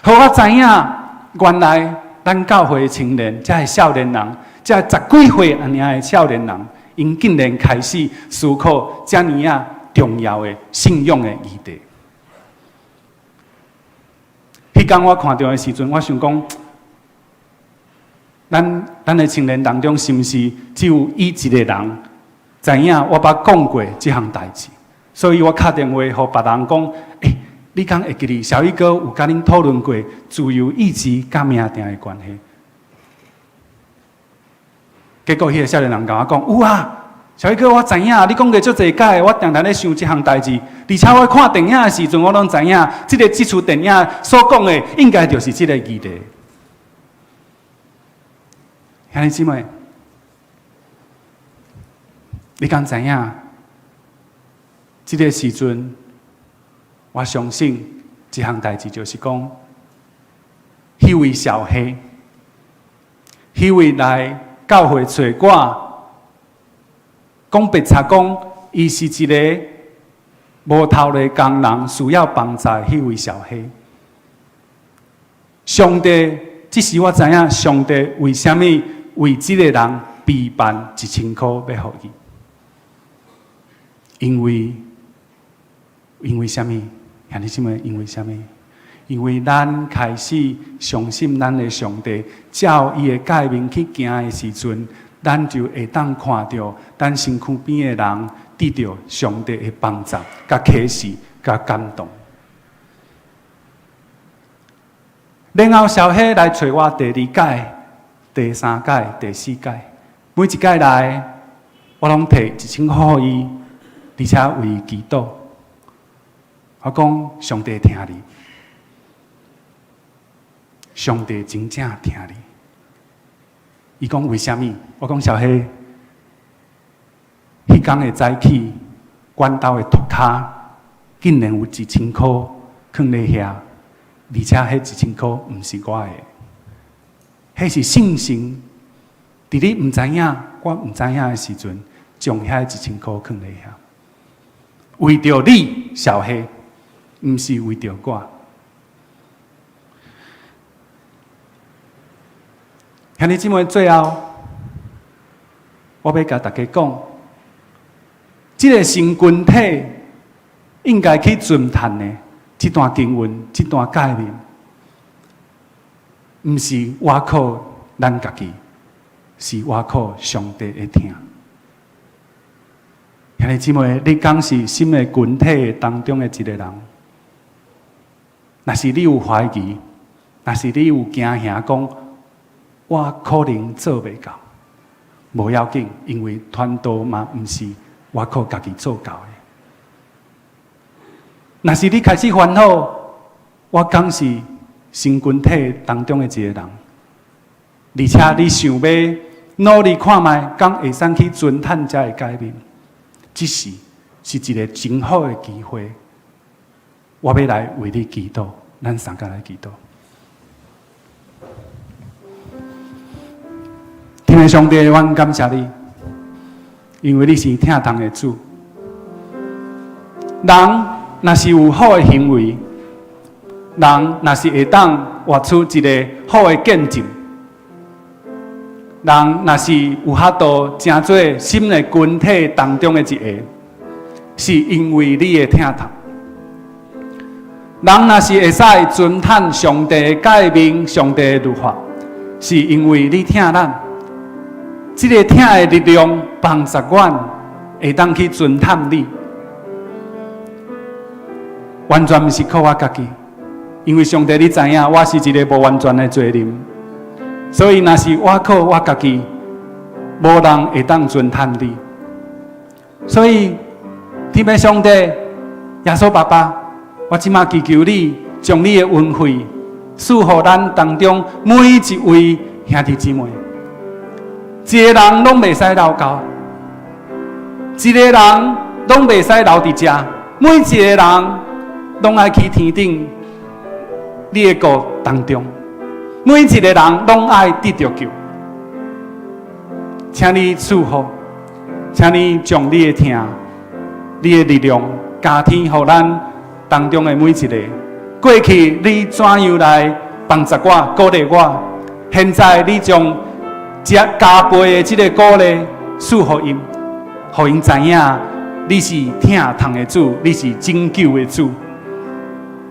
Speaker 3: 互我知影原来咱教会的青年，这些少年人，这10几岁安尼的少年人，因竟然开始思考这么啊重要的信仰的议题。迄天我看到的时阵，我想讲，咱的青年当中，是不是只有伊一个人知影我捌讲过这项代志？所以我打电话给别人讲，你敢会记得小一哥有甲恁讨论过自由意志甲命定的关系？结果迄个少年人甲我讲，有啊。小一哥，我知影，你讲过足侪解，我常常咧想这项代志，而且我看电影的时阵，我拢知影，这出电影所讲的，应该就是这个议题。兄弟姊妹，你敢知影？这个时阵，我相信这项代志就是讲，迄位小黑，迄位来教会找我。讲白贼讲，伊是一个无头的工人，需要帮助迄位小黑。上帝，这时我知影，上帝为什么为这个人备办1000块要互伊？因为什么？兄弟姊妹，因为什么？因为咱开始相信咱的上帝，照伊的诫命去行的时阵，咱就会当看到咱身躯边的人得到上帝的帮助、甲启示、甲感动。然后小黑来找我第2届、第3届、第4届，每一届来，我拢摕1000块予伊，而且为伊祈祷。我讲上帝听你，上帝真正听你。伊讲为什么？我讲小黑，迄天的早起，阮兜的涂骹竟然有1000块放咧遐，而且迄1000块毋是我的，迄是圣神。伫你毋知影，我毋知影的时阵，将遐1000块放咧遐，为着你，小黑，毋是为着我。兄弟姊妹，最后我要甲大家讲，这个新群体应该去尊谈的这段经文、这段概念，毋是我靠咱家己，是我靠上帝的听。兄弟姊妹，你讲是新的群体当中的一个人，若是你有怀疑，若是你有惊吓讲，我可能做袂到，无要紧，因为传道嘛，毋是我靠家己做到的。若是你开始烦恼，我讲是新群体当中的一个人，而且你想要努力看卖，讲会使去尊探这的改变，这是一个真好的机会。我要来为你祈祷，咱三个来祈祷。天父上帝，阮感谢你，因为你是疼痛的主。人若是有好的行为，人若是会当活出一个好的见证，人若是有法度成做新的群体当中的一个，是因为你的疼痛。人若是会使尊探上帝的诫命、上帝的律法，是因为你疼咱。这个疼的力量帮助阮会当去尊探你，完全毋是靠我家己，因为上帝你知影，我是一个无完全的罪人，所以若是我靠我家己，无人会当尊探你。所以天父上帝、耶稣爸爸，我即马祈求你，将你的恩惠赐予咱当中每一位兄弟姊妹。一个人拢袂使留高，一个人拢袂使留伫遮，每一个人拢爱去天顶你的国当中，每一个人拢爱得到救。请你祝福，请你将你的听、你的力量加添予咱当中的每一个。过去你怎样来帮助我、鼓励我？现在你将加倍的这个鼓励赐予因，予因知影你是疼痛的主，你是拯救的主。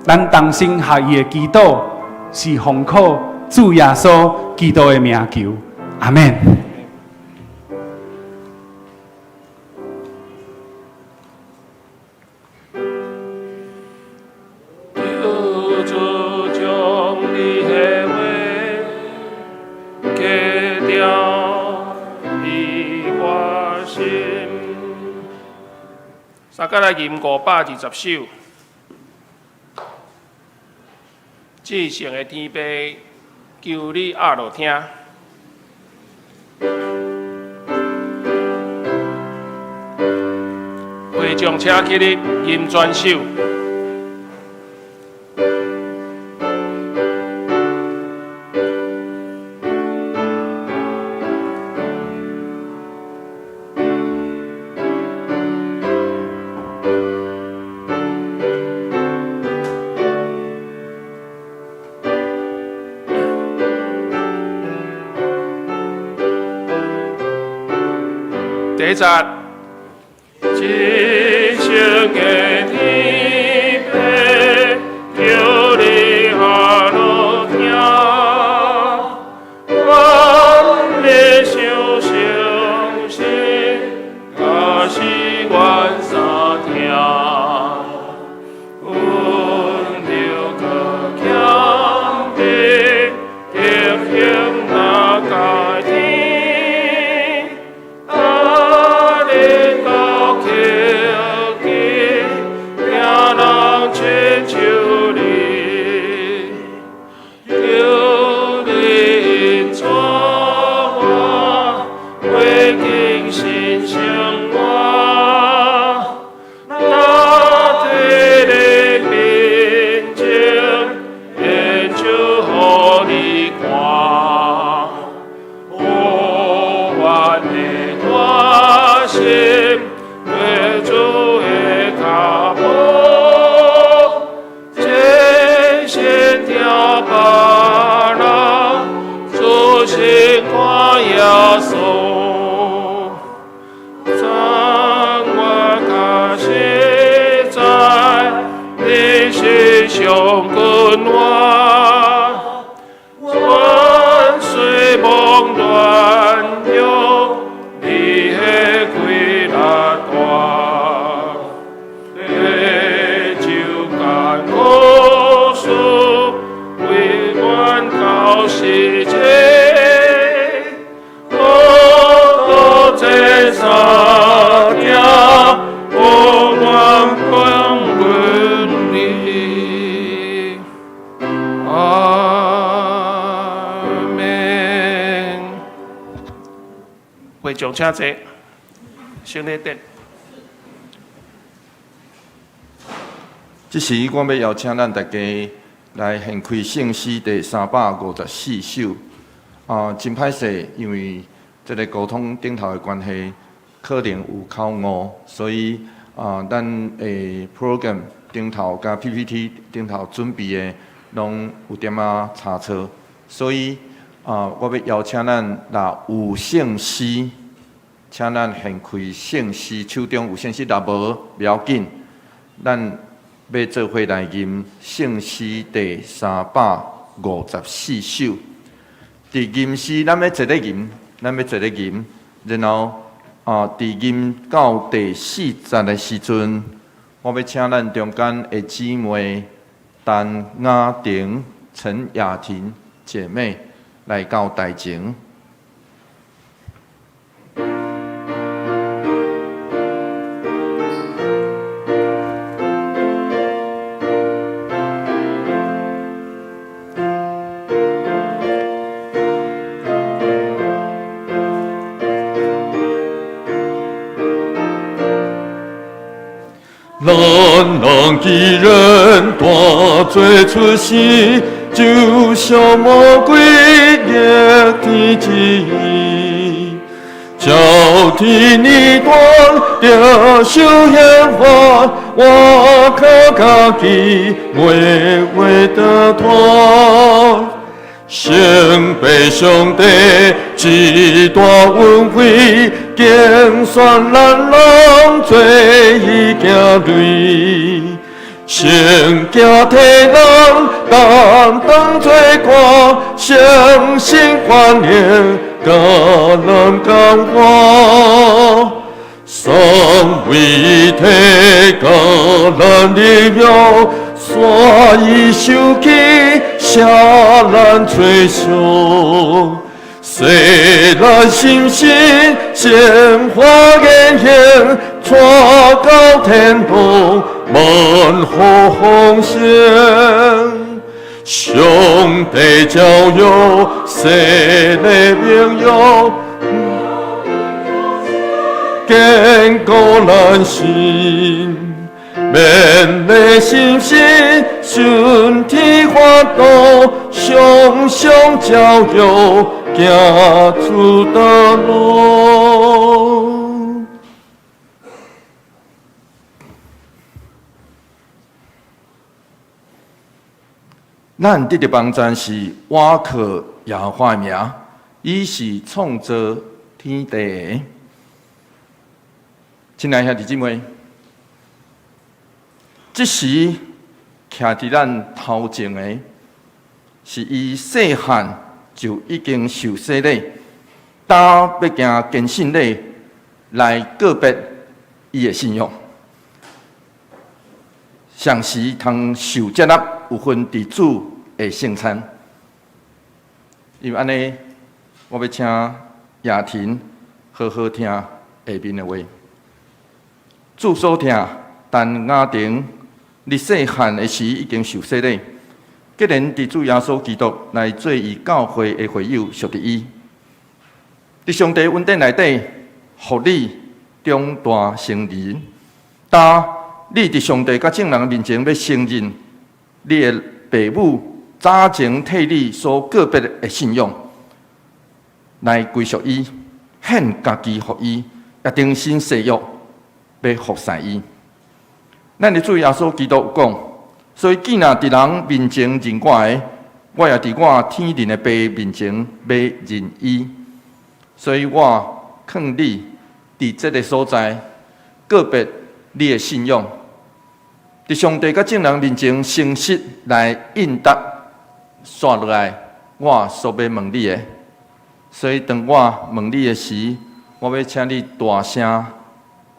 Speaker 3: 咱同心合意的祈祷，是奉靠主耶稣基督的名求，阿们。
Speaker 1: 三甲来吟520首，至圣的天父，求你压落听。会众请起立，吟全首。第一节，至圣的天父，求你光问你，阿门。会众请坐，先礼殿。
Speaker 5: 这时，我要邀请咱大家来献开圣诗第354首。真歹势，因为这个沟通顶头的关系，可能有口误，所以咱的 program 顶头甲 PPT 顶头准备的，拢有点仔差错。所以我要邀请咱拿有圣诗，请咱献开圣诗，手中有圣诗，若无不要紧，咱要做伙来吟圣诗第354首。伫吟诗，咱要一个吟，然后伫吟到第40的时阵，我要请咱中间的姊妹陈雅婷、陈雅婷姐妹来到台前。
Speaker 6: 人人既然大罪出世，就像魔鬼逆天之意，叫天你断了手烟花，我靠家己微微的团。成被上帝一大恩惠，竞选咱人做伊行类，成行替人担当做官，诚心欢迎甲人感化，送为体甲咱力量。山伊收起，写咱吹响，细咱心心，鲜花艳艳，带到天堂，万福丰盛。上帝照耀，世的荣耀，坚固咱心。面的心心，顺天法度，常常照耀，行出道路。咱得的帮赞是瓦克耶和华的名，伊是创造天地的。亲爱的兄弟姊妹。这时，徛伫咱头前的，是伊细汉就已经受洗礼，打要行坚信礼来告别伊的信仰，上时通受接纳有份伫主的圣餐。因为安尼，我要请雅婷好好听下面的话。主所听，但雅婷。你细汉的时已经受洗礼，既然伫主耶稣基督来做伊教会的会友，属于伊。伫上帝恩典内底，互你长大成人。当你伫上帝甲众人面前要承认你的父母早前替你所告别的信仰，来归属伊，献家己互伊，也重新誓约，要服侍伊。咱的主耶稣基督讲，所以既然伫人面前认我的，我也伫我天灵的爸面前要认伊。所以我劝你伫这个所在告别你的信仰，伫上帝甲众人面前诚实来应答，刷落来我所要问你的。所以当我问你的时，我要请你大声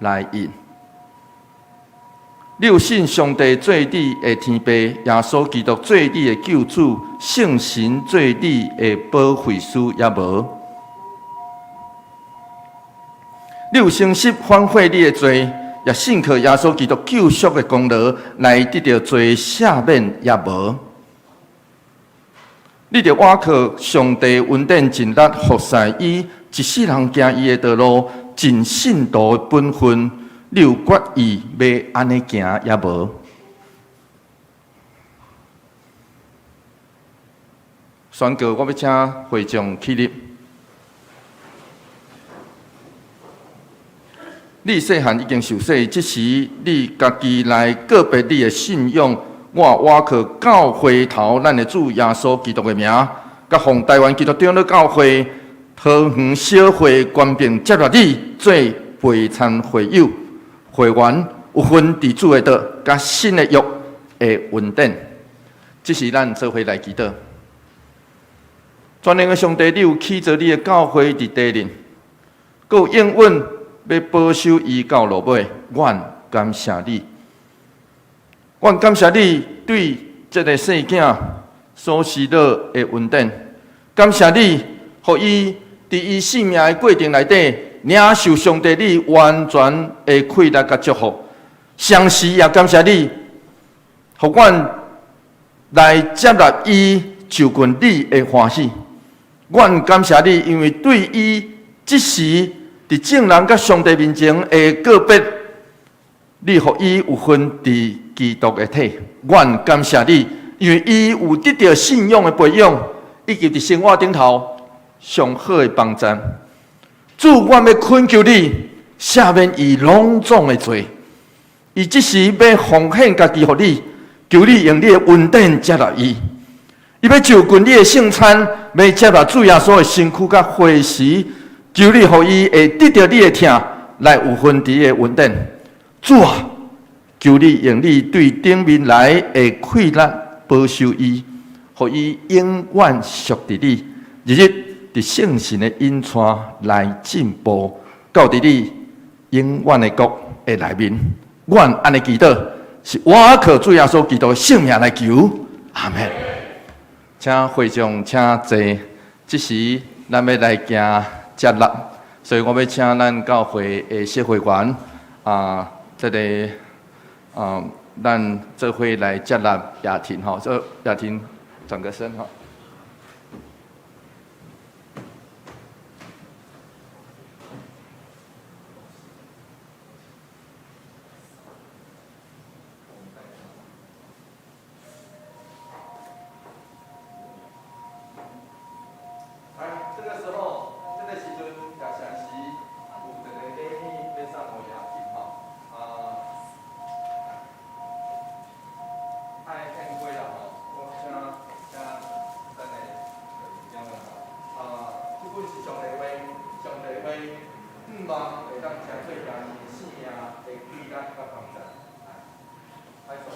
Speaker 6: 来应。你有信上帝做你的天父，耶稣基督做你的救主，圣神做你的保惠师，也无？你有诚实反悔你的罪，
Speaker 5: 也信靠耶稣基督救赎的功劳，来得到罪赦免也无。你着倚靠上帝恩典尽力服侍伊，一世人行伊的道路，尽信徒的本分。你有决意要安尼行也无？宣告，我要请会众起立。你细汉已经受洗，即时你家己来个别你的信仰。我倚靠教会头咱的主耶稣基督的名，甲奉台湾基督长老教会桃园小会官兵接纳你做陪参会友、会员，有份伫主的道，甲新的约的稳定。这是咱做伙来祈祷。全能的上帝，你有起造你的教会伫地人，佮有应允要保守伊到落尾。愿感谢你。我感谢你对这个世囝所施到的恩典，感谢你，互伊伫伊生命的过程内底，领受上帝你完全的快乐甲祝福。同时也感谢你，互阮来接纳伊就近你的欢喜。阮感谢你，因为对伊即时伫正人甲上帝面前的个别，你互伊有份伫基督的体。阮感谢你，因为伊有得到信仰的培养，以及伫生活顶头上好的帮助。主，我要恳求你赦免伊拢总的罪。伊即时要奉献家己互你，求你用你的恩典接纳伊。伊要就近你的圣餐，要接纳主耶稣的身躯甲血时，求你互伊会得到你的疼，来有份伫的恩典。主啊，求你用你对顶面来的快乐保守伊，互伊永远属伫你，日日伫圣神的引带来进步，到伫你永远的国的内面。阮安尼祈祷，是我靠主耶稣基督的圣名来求，阿门。请会众请坐，即时咱要来行接纳，所以我要请咱教会的小会员咱做伙来接纳雅婷吼，这雅婷转个身吼。这个时候，这个时阵也像是有一个礼品要送给雅婷吼，爱献花啦吼，我请咱的两位这本是上帝话，望会当诚做家己生命的快乐甲帮助，来做。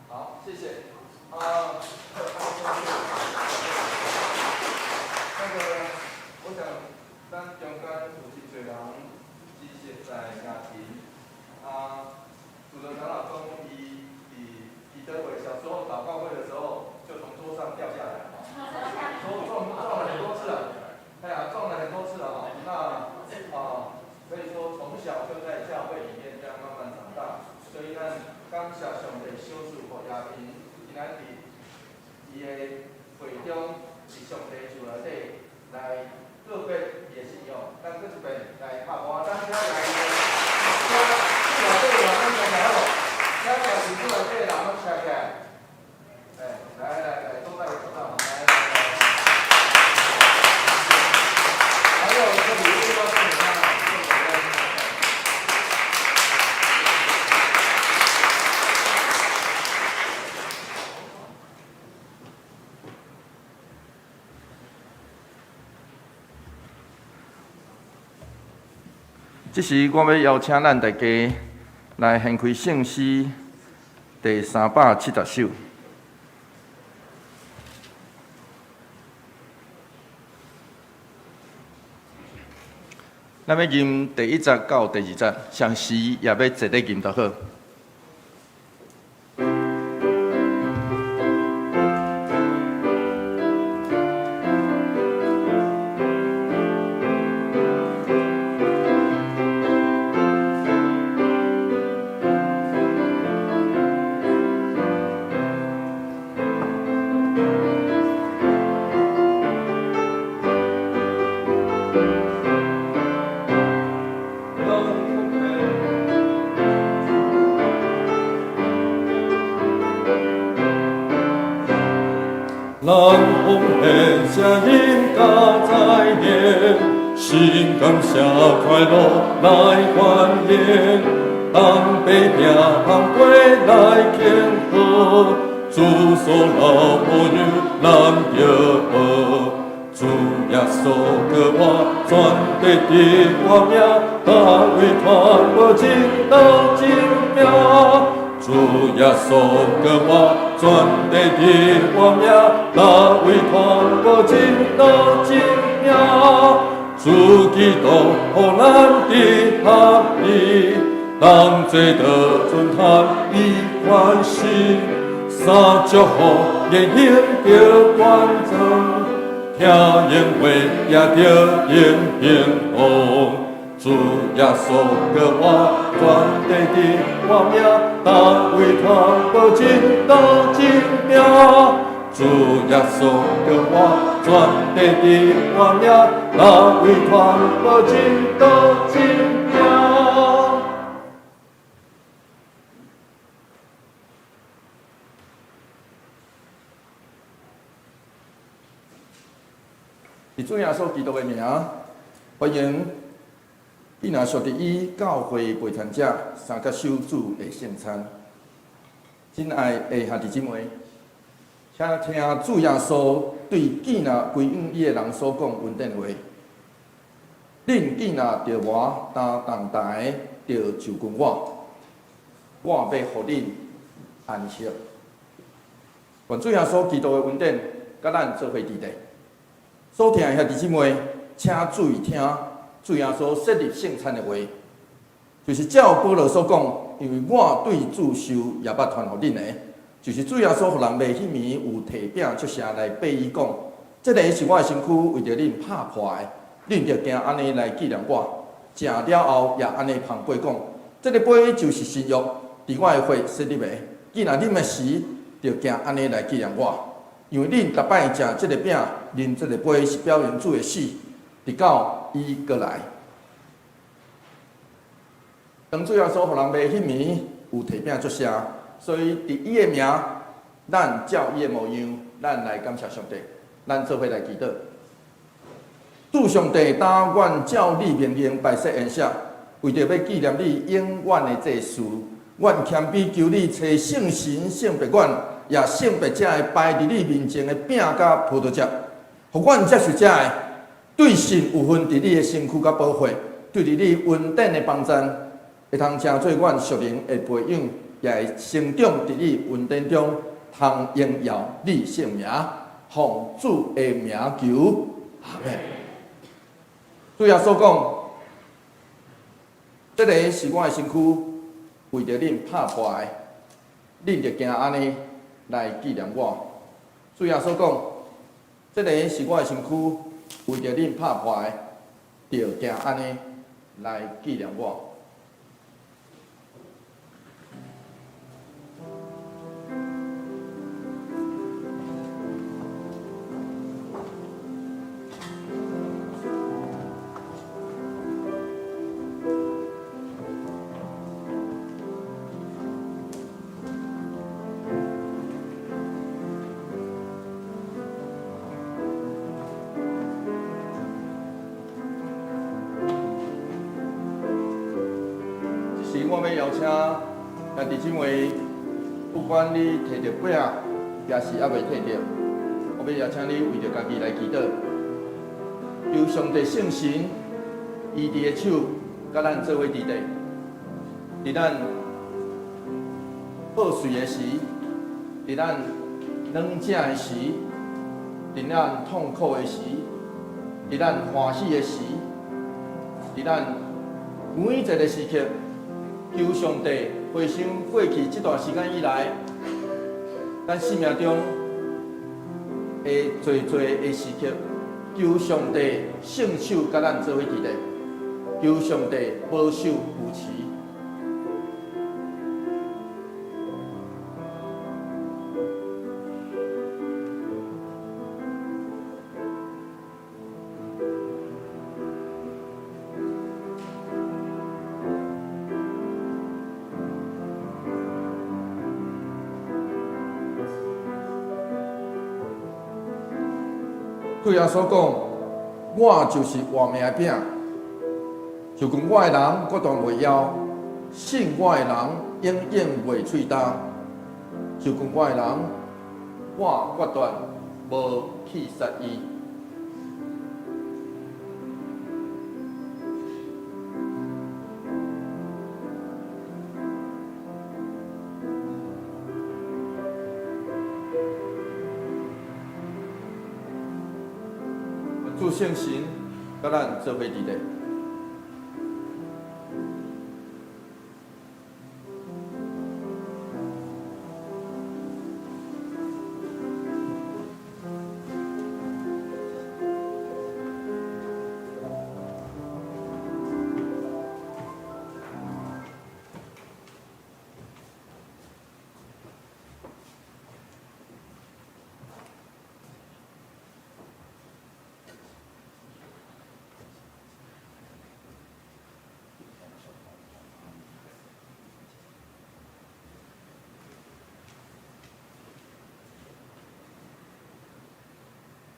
Speaker 5: 好，谢谢。我想咱中间有真侪人支持在家庭，主持人老讲伊伫这位小时候祷告会的时候，就从桌上掉下来，撞了很多次了，撞了很多次了哈。那所以说从小就在教会里面这样慢慢长大，所以呢，感谢上帝小事和雅萍，今仔日伊的会中是上帝厝内底来个别伊的信仰，咱搁一遍来拍鼓，咱遮来个，厝内底人咱坐起来好，遮就是厝内底人拢站起来，来，坐到坐到，来。还有一个礼物要送给他。这时，我要邀请咱大家来献开圣诗第370首。咱要吟第1节到第2节，上诗也要坐咧吟就好。
Speaker 6: 人奉献声音加在念，心感谢快乐来欢颜，当被平安归来庆贺，主所老母女难得合，主耶稣给我转地的我命，大为传播进到精妙。主耶稣给我转地的我命，大为传播进到精妙。主基督予咱的合理，当做得尊他以欢喜，三祝福言行着完整，听言话也着言平安。主耶稣给我转地的我命，大为传播进到精妙。主耶稣给我转地的我命，大为传播进到精妙。以主耶稣基督的名，欢迎伊若属伫伊教会陪传者三甲守主的圣餐。亲爱的兄弟姊妹，请听主耶稣对见若归应伊的人所讲恩典话。恁见若着我担重担的，着就跟我要互恁安息。愿主耶稣基督的恩典，甲咱做伙伫地。所听的兄弟姊妹，请注意听。主耶稣设立圣餐的话，就是照保罗所讲，因为我对主受也捌传互恁的，就是主耶稣互人袂迄暝有摕饼祝谢来背伊讲，这个是我的身躯，为着恁拍破的，恁着行安尼来纪念我。食了后也安尼旁背讲，这个杯就是新约，伫我的血设立的。既然恁的时，着行安尼来纪念我，因为恁逐摆食这个饼，啉这个杯，是表现主的死。直到伊过来，当主耶稣互人袂迄暝有摕饼祝谢，所以伫伊的名，咱照伊的模样，咱来感谢上帝，咱做伙来祈祷。主上帝，当阮照你命令拜设宴席，为着要纪念你永远的祭祀，阮谦卑求你找圣神、圣别阮，也圣别者的摆伫你面前的饼甲葡萄汁，互阮接受者的。对神有份伫你的身躯甲保护，对伫你恩典的帮赞，会通成做阮属灵的培养，也会成长伫你恩典中，通荣耀你圣名，奉主的名求，阿门。主耶稣讲，这个是我的身躯，为着恁拍破的，恁着行安尼来纪念我。主耶稣讲，这个是我的身躯。为着恁拍破的，着行安尼来纪念我。是我要邀请兄弟姊妹，不管你摕到饼，也是还未摕到，我要邀请你为着家己来祈祷，求上帝圣神伊伫个手，甲咱做伙伫地，伫咱破碎的时，伫咱软正的时，伫咱痛苦的时，伫咱欢喜的时，
Speaker 5: 伫咱每一个时刻，求上帝回想过去这段时间以来，咱生命中的侪的时刻，求上帝圣手甲咱做伙伫咧，求上帝保守扶持。对耶稣讲，我就是活命的饼，就讲我的人决断袂枵，信我的人永远袂喙焦，就讲我的人，我决断无去杀伊。主圣神，甲咱做伙伫咧。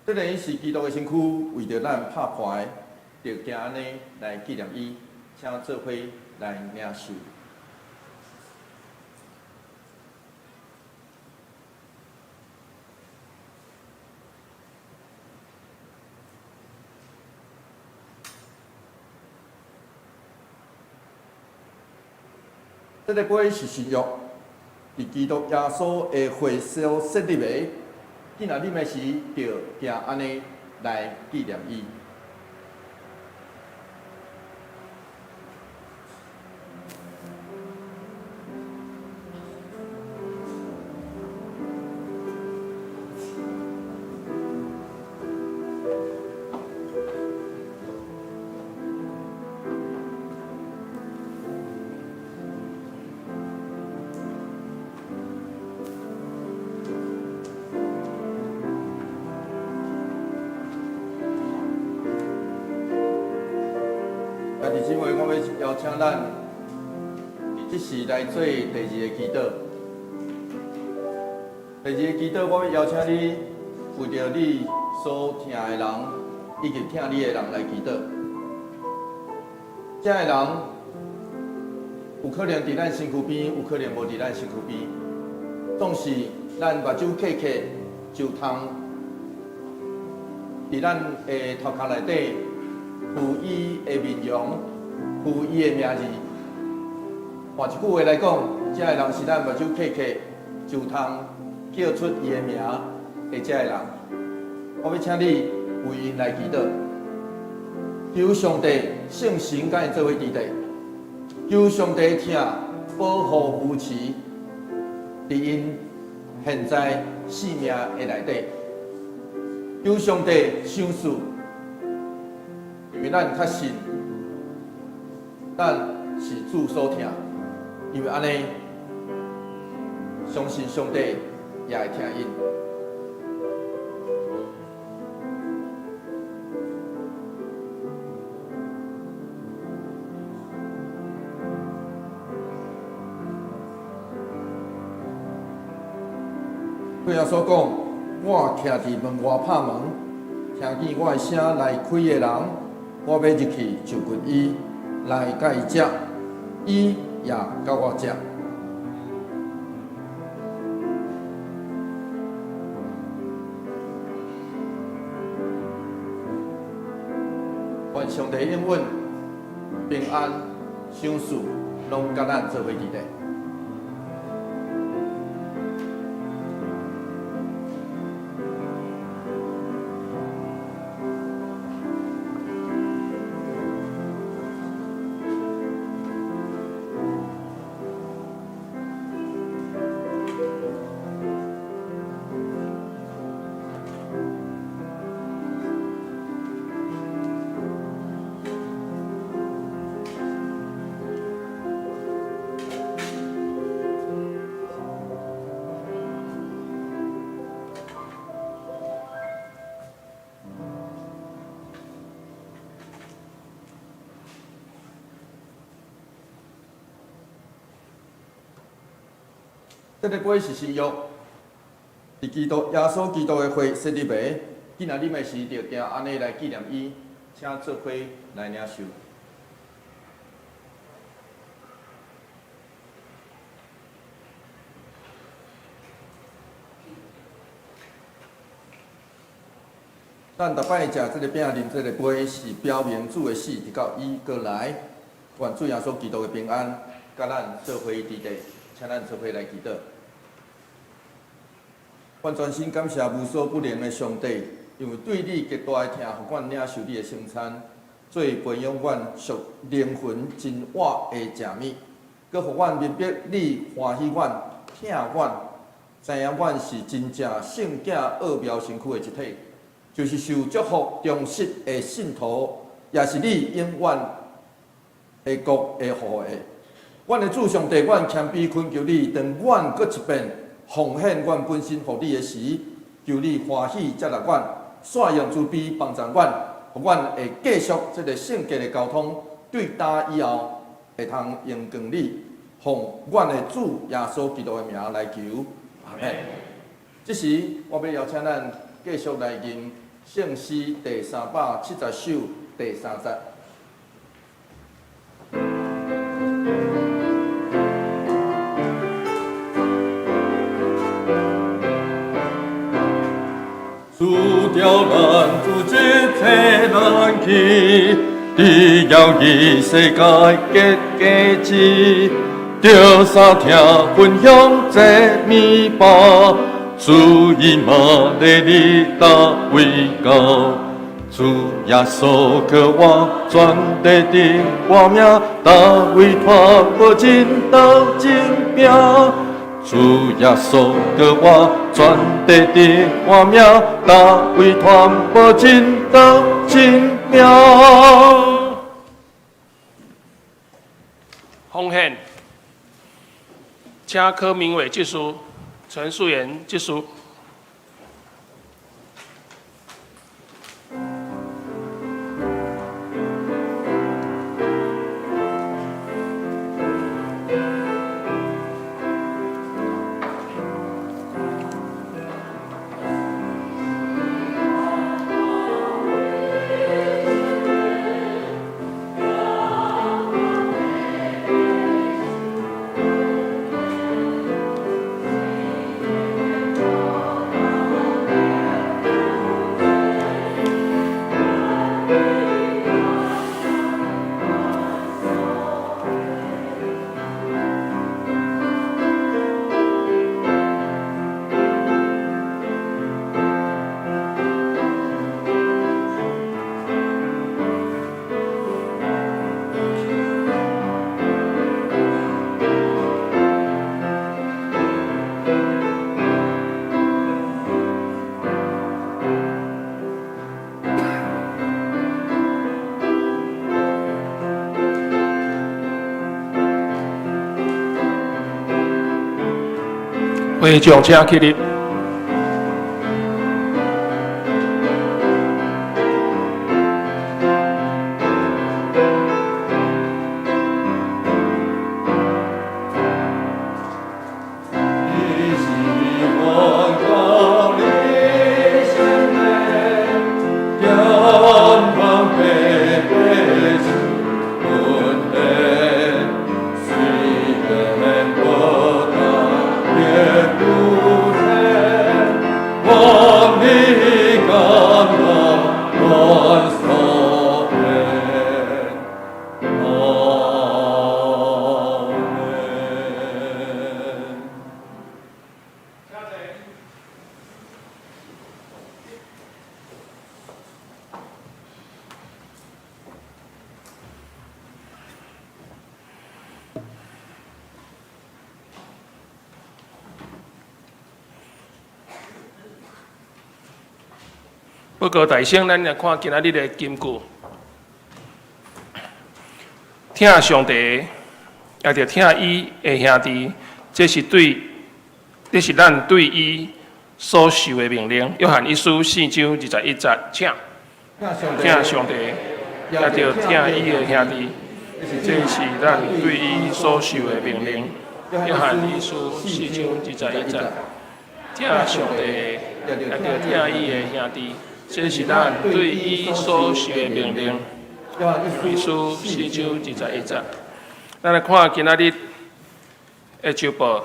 Speaker 5: 这个是基督的身躯，为着咱拍破的，就行安尼来纪念伊，请做伙来领受。这个杯是新约，伫基督耶稣的血烧设立的。今仔日的时，就行安尼来纪念伊。家己姊妹，我要邀请咱即时来做第二个祈祷。第二个祈祷，我要邀请你为着你所疼的人，以及疼你的人来祈祷。这个人有可能伫咱身躯边，有可能无伫咱身躯边。总是咱目睭刻刻就通伫咱的头壳内底。负伊的面容，负伊的名字。换一句话来讲，这个人是咱目睭刻刻就通叫出伊的名的这个人。我要请你为因来祈祷，求上帝圣神甲因做伙伫咧，求上帝听保护扶持，伫因现在生命的内底，求上帝赏赐。因为咱较信，咱是主所听，因为安尼，相信上帝也会听因。对耶稣讲，我徛伫门外拍门，听见我的声来开的人。我要入去就近伊，来甲伊食，伊也甲我食。愿上帝应允、平安、赏赐，拢甲咱做伙伫咧。这个杯是新约，是基督耶稣基督的血设立的。今仔日的时就行安尼来纪念伊，请做伙来领受。咱逐摆食这个饼、啉这个杯，是表明主的死，直到伊过来。愿主耶稣基督的平安，甲咱做伙伫地，请咱做伙来祈祷。愿全心感谢无所不能的上帝，因为对你极大的疼，互阮领受你的圣餐，做培养阮属灵魂真活的食物，佮互阮明白你欢喜阮、疼阮，知影阮是真正圣囝奥妙身躯的一体。就是受祝福忠实的信徒，也是你永远的国的护的。阮的主上帝，阮谦卑恳求你，当阮搁一遍奉献阮本身予你的时，求你欢喜接纳阮，善用慈悲帮助阮，互阮会继续这个圣洁的交通，对打以后会通荣光你，奉阮的主耶稣基督的名来求，阿门。这时我要邀请咱继续来吟。圣诗第370首第3节。
Speaker 6: 主调咱主节切咱去，你要以世界结果子，着三听分享这米饱。主以马内利大为高，主耶稣给我传递的我命，大为他不尽到精标。主耶稣给我传递的我命，大为他不尽到精标。
Speaker 1: 奉献，请柯明伟技术。陈素妍技术。会长请起立。报告大圣，咱来看今仔日的金句。听上帝，也着听伊的兄弟，这是咱对伊所受的命令。约翰一书4章21节，请听上帝，也着听伊的兄弟，这是咱对伊所受的命令。约翰一书4章21节，听上帝，也着听伊的兄弟，这是咱对伊所受的命令。约翰一书4章21节，咱来看今仔日的周报。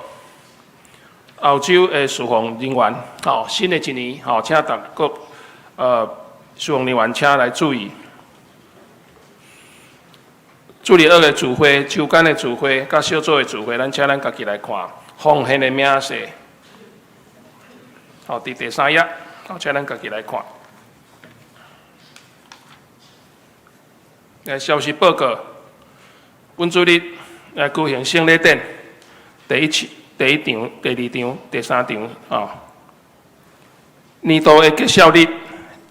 Speaker 1: 澳洲的侍奉人员，新的一年，请大各侍奉人员请来注意。主日学的聚会、周间的聚会、甲小组的聚会，咱请咱家己来看奉献的名册。伫第3页，请咱家己来看。消息报告，本主日来举行圣礼典，第一场、第2场、第3场，年度的结束日、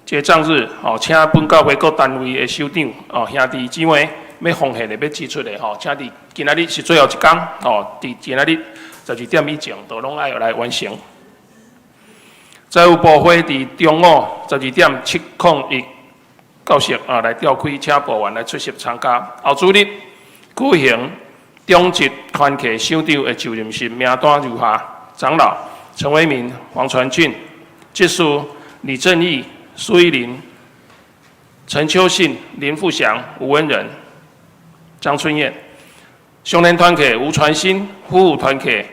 Speaker 1: 结账日，请本教会各单位的首长、兄弟姊妹。要奉献的、要支出的，请伫今仔日是最后一天，伫今仔日12点以前，都拢爱来完成。财务部会伫中午12点7:01到时来召开，请部员来出席参加。后主日举行中级团契首长的就任式，名单如下：长老陈为民、黄传俊；技术李正义、苏依林、陈秋信、林富祥、吴文仁。张春燕，兄年团契吴传新，服务团契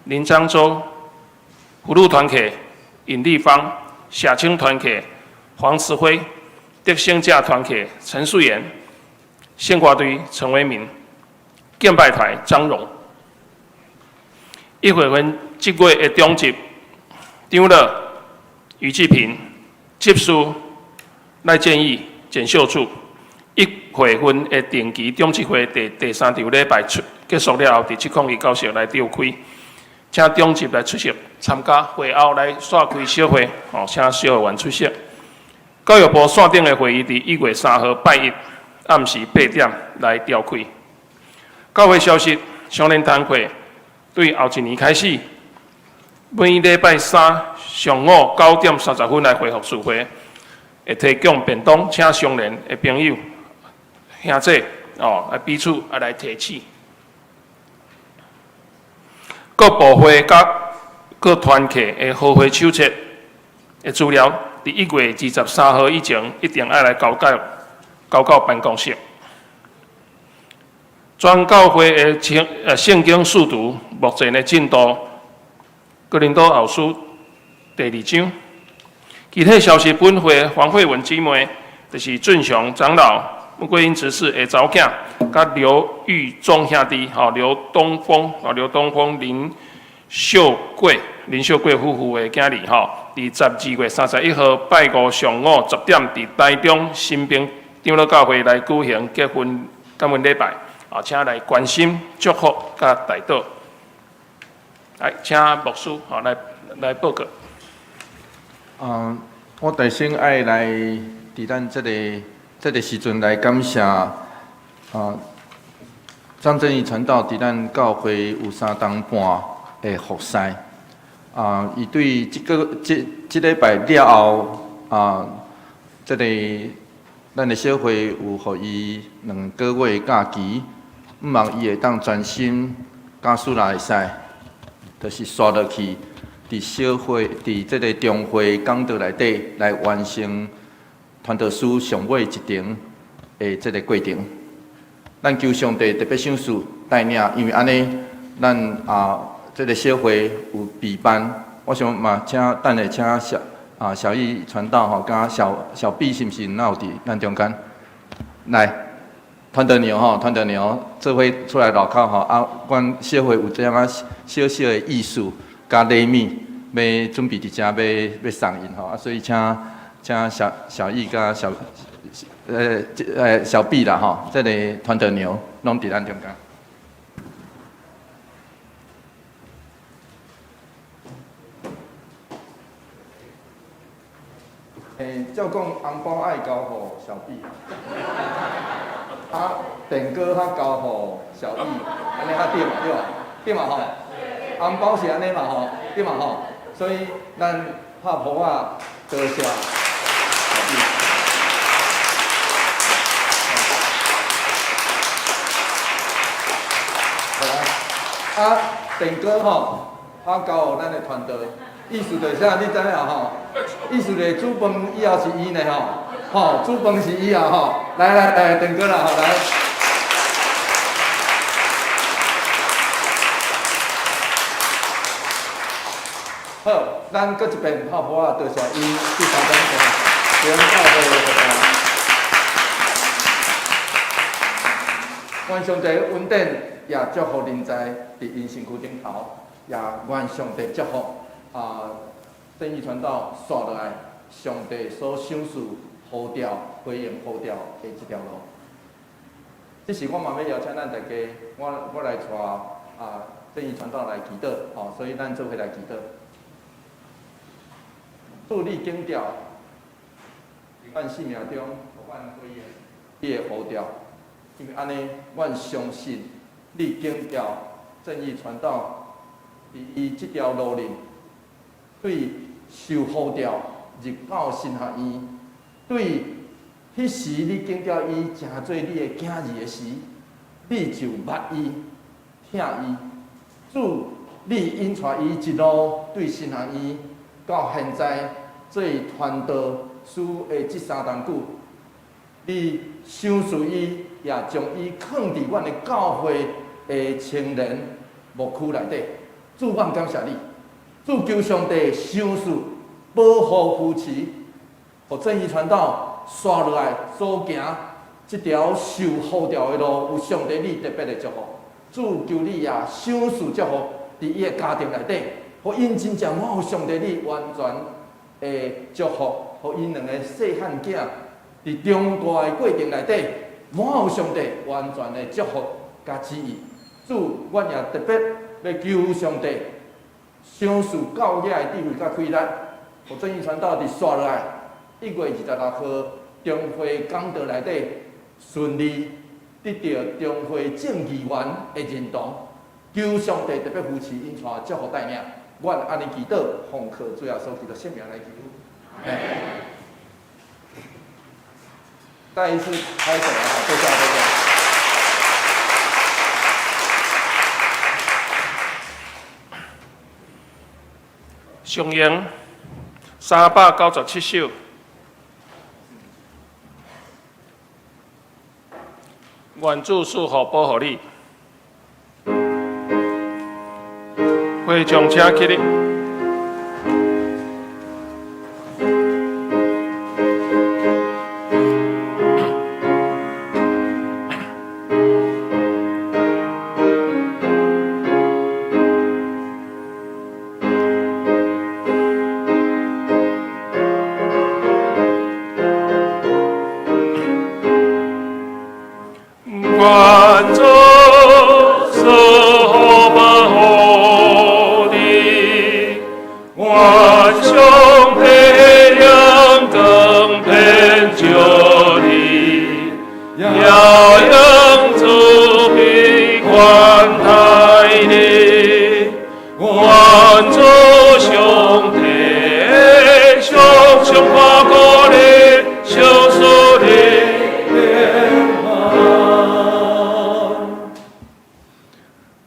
Speaker 1: 林漳州，福禄团契尹立芳，夏青团契黄慈辉，德兴甲团契陈素妍，献歌队陈为民，敬拜台张荣。一会分这月的中级张乐、于继平、技术赖建义、简秀柱。1月份的定期中级会第3场礼拜结束了后，伫7:02到时来召开，请中级来出席参加，会后来煞开小会，请小会员出席。教育部线顶的会议伫1月3号拜一暗时8点来召开。教会消息，双联团会对后一年开始，每礼拜3上午9点30分来恢复聚会，会提供便当，请双联的朋友。兄弟，来彼此来提起。各部会甲各团契的好会手册的资料，伫1月23号以前一定要来交到办公室。全教会的圣经速读目前的进度，哥林多后书第2章。具体消息，本会黄慧文姊妹就是俊雄长老。穆桂英执事的查某囝，甲刘玉忠兄弟，刘东风、林秀贵夫妇的囝儿，伫12月31号拜5上午10点，伫台中新平长老教会来举行结婚感恩礼拜，请来关心、祝福甲代祷。来，请牧师来报告。
Speaker 5: 我第先爱来伫咱这个时阵来感谢张正义传道伫咱教会有3档半的服侍伊对这礼拜了后这个咱的小会有互伊2个月的假期，毋望伊会当专心假使若会使，就是刷落去伫小会伫这个中会讲道内底来完成。传道书上尾一场的这个过程，咱求上帝特别赏赐带领，因为安尼，咱这个小会有备班，我想嘛，请等下请小义传道甲小毕是毋是哪有伫咱中间？来，传道娘做伙出来路口阮小会有这样小小的意思加礼物，要准备伫遮要送因所以请小义甲小毕啦这个团队牛拢伫咱中间。照讲红包爱交互小毕，电锅较交互小义，安尼对嘛对嘛红包是安尼嘛对嘛所以咱拍谱多谢。啊，电哥吼，交予咱的团队，意思就是啥？你知影吼？意思就是煮饭以后是伊呢吼，煮饭是伊啊吼。来，电哥啦，来。好，咱搁一遍泡沫啊，多谢伊第三张先到的。愿上帝稳定，也祝福人在伫因身躯顶头，也愿上帝祝福正义传道刷落来，上帝所赏赐好调、回应好调的这条路。这是我嘛要邀请咱大家，我来带正义传道来祈祷，所以咱做伙来祈祷。祝你敬调，阮生命中，阮回应你的好调。因为安尼，阮相信你敬调正义传道，伫伊即条路里，对受呼召入到神学院，对迄时你敬调伊诚做你的囝儿的时，你就捌伊、疼伊。主，你引带伊一路对神学院，到现在做传道书的即3冬久，你赏赐伊。也将伊放伫阮的教会的青年牧区内底。主，阮感谢你，主求上帝赏赐保护夫妻，互正义传道刷落来所行即条受呼召的路，有上帝你特别的祝福。主求你也赏赐祝福伫伊的家庭内底，互因真正满有上帝你完全的祝福，互因两个细汉囝伫长大的过程内底。满有上帝完全的祝福甲旨意，主，阮也特别要求上帝赏赐教业的智慧甲开力，互正义传道伫刷落来1月26号中会讲道内底顺利得到中会正议员的认同，求上帝特别扶持因带祝福带领，阮安尼祈祷，奉靠主耶稣基督圣名来祈祷。再一次拍手啊！多谢。
Speaker 1: 上言397首，愿主赐福保护你，会将车起哩。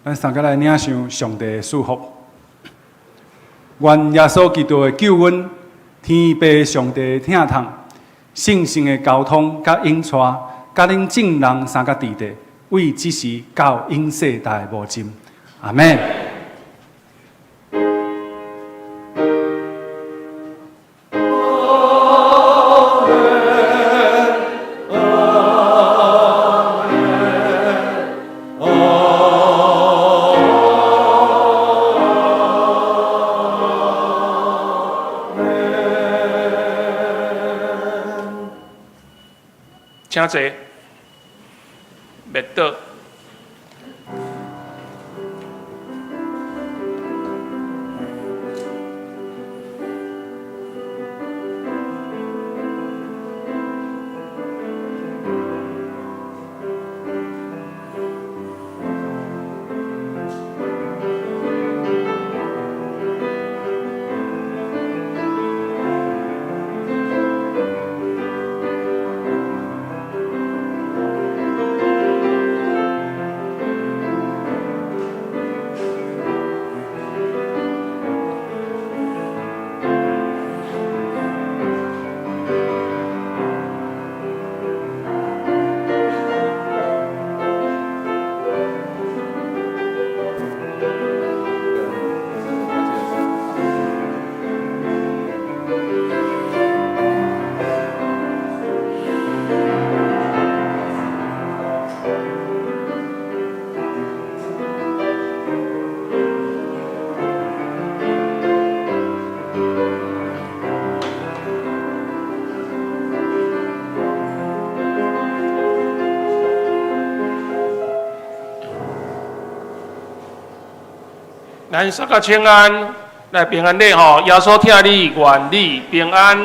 Speaker 3: 咱三个来领受上帝的祝福，愿耶稣基督的救恩、天父上帝的疼痛、圣性的交通甲引带，甲恁众人三个伫地，为即时到永世代无尽。阿门。
Speaker 1: 请坐，灭倒。咱三个请安，来平安礼吼，耶稣听你，愿你平安。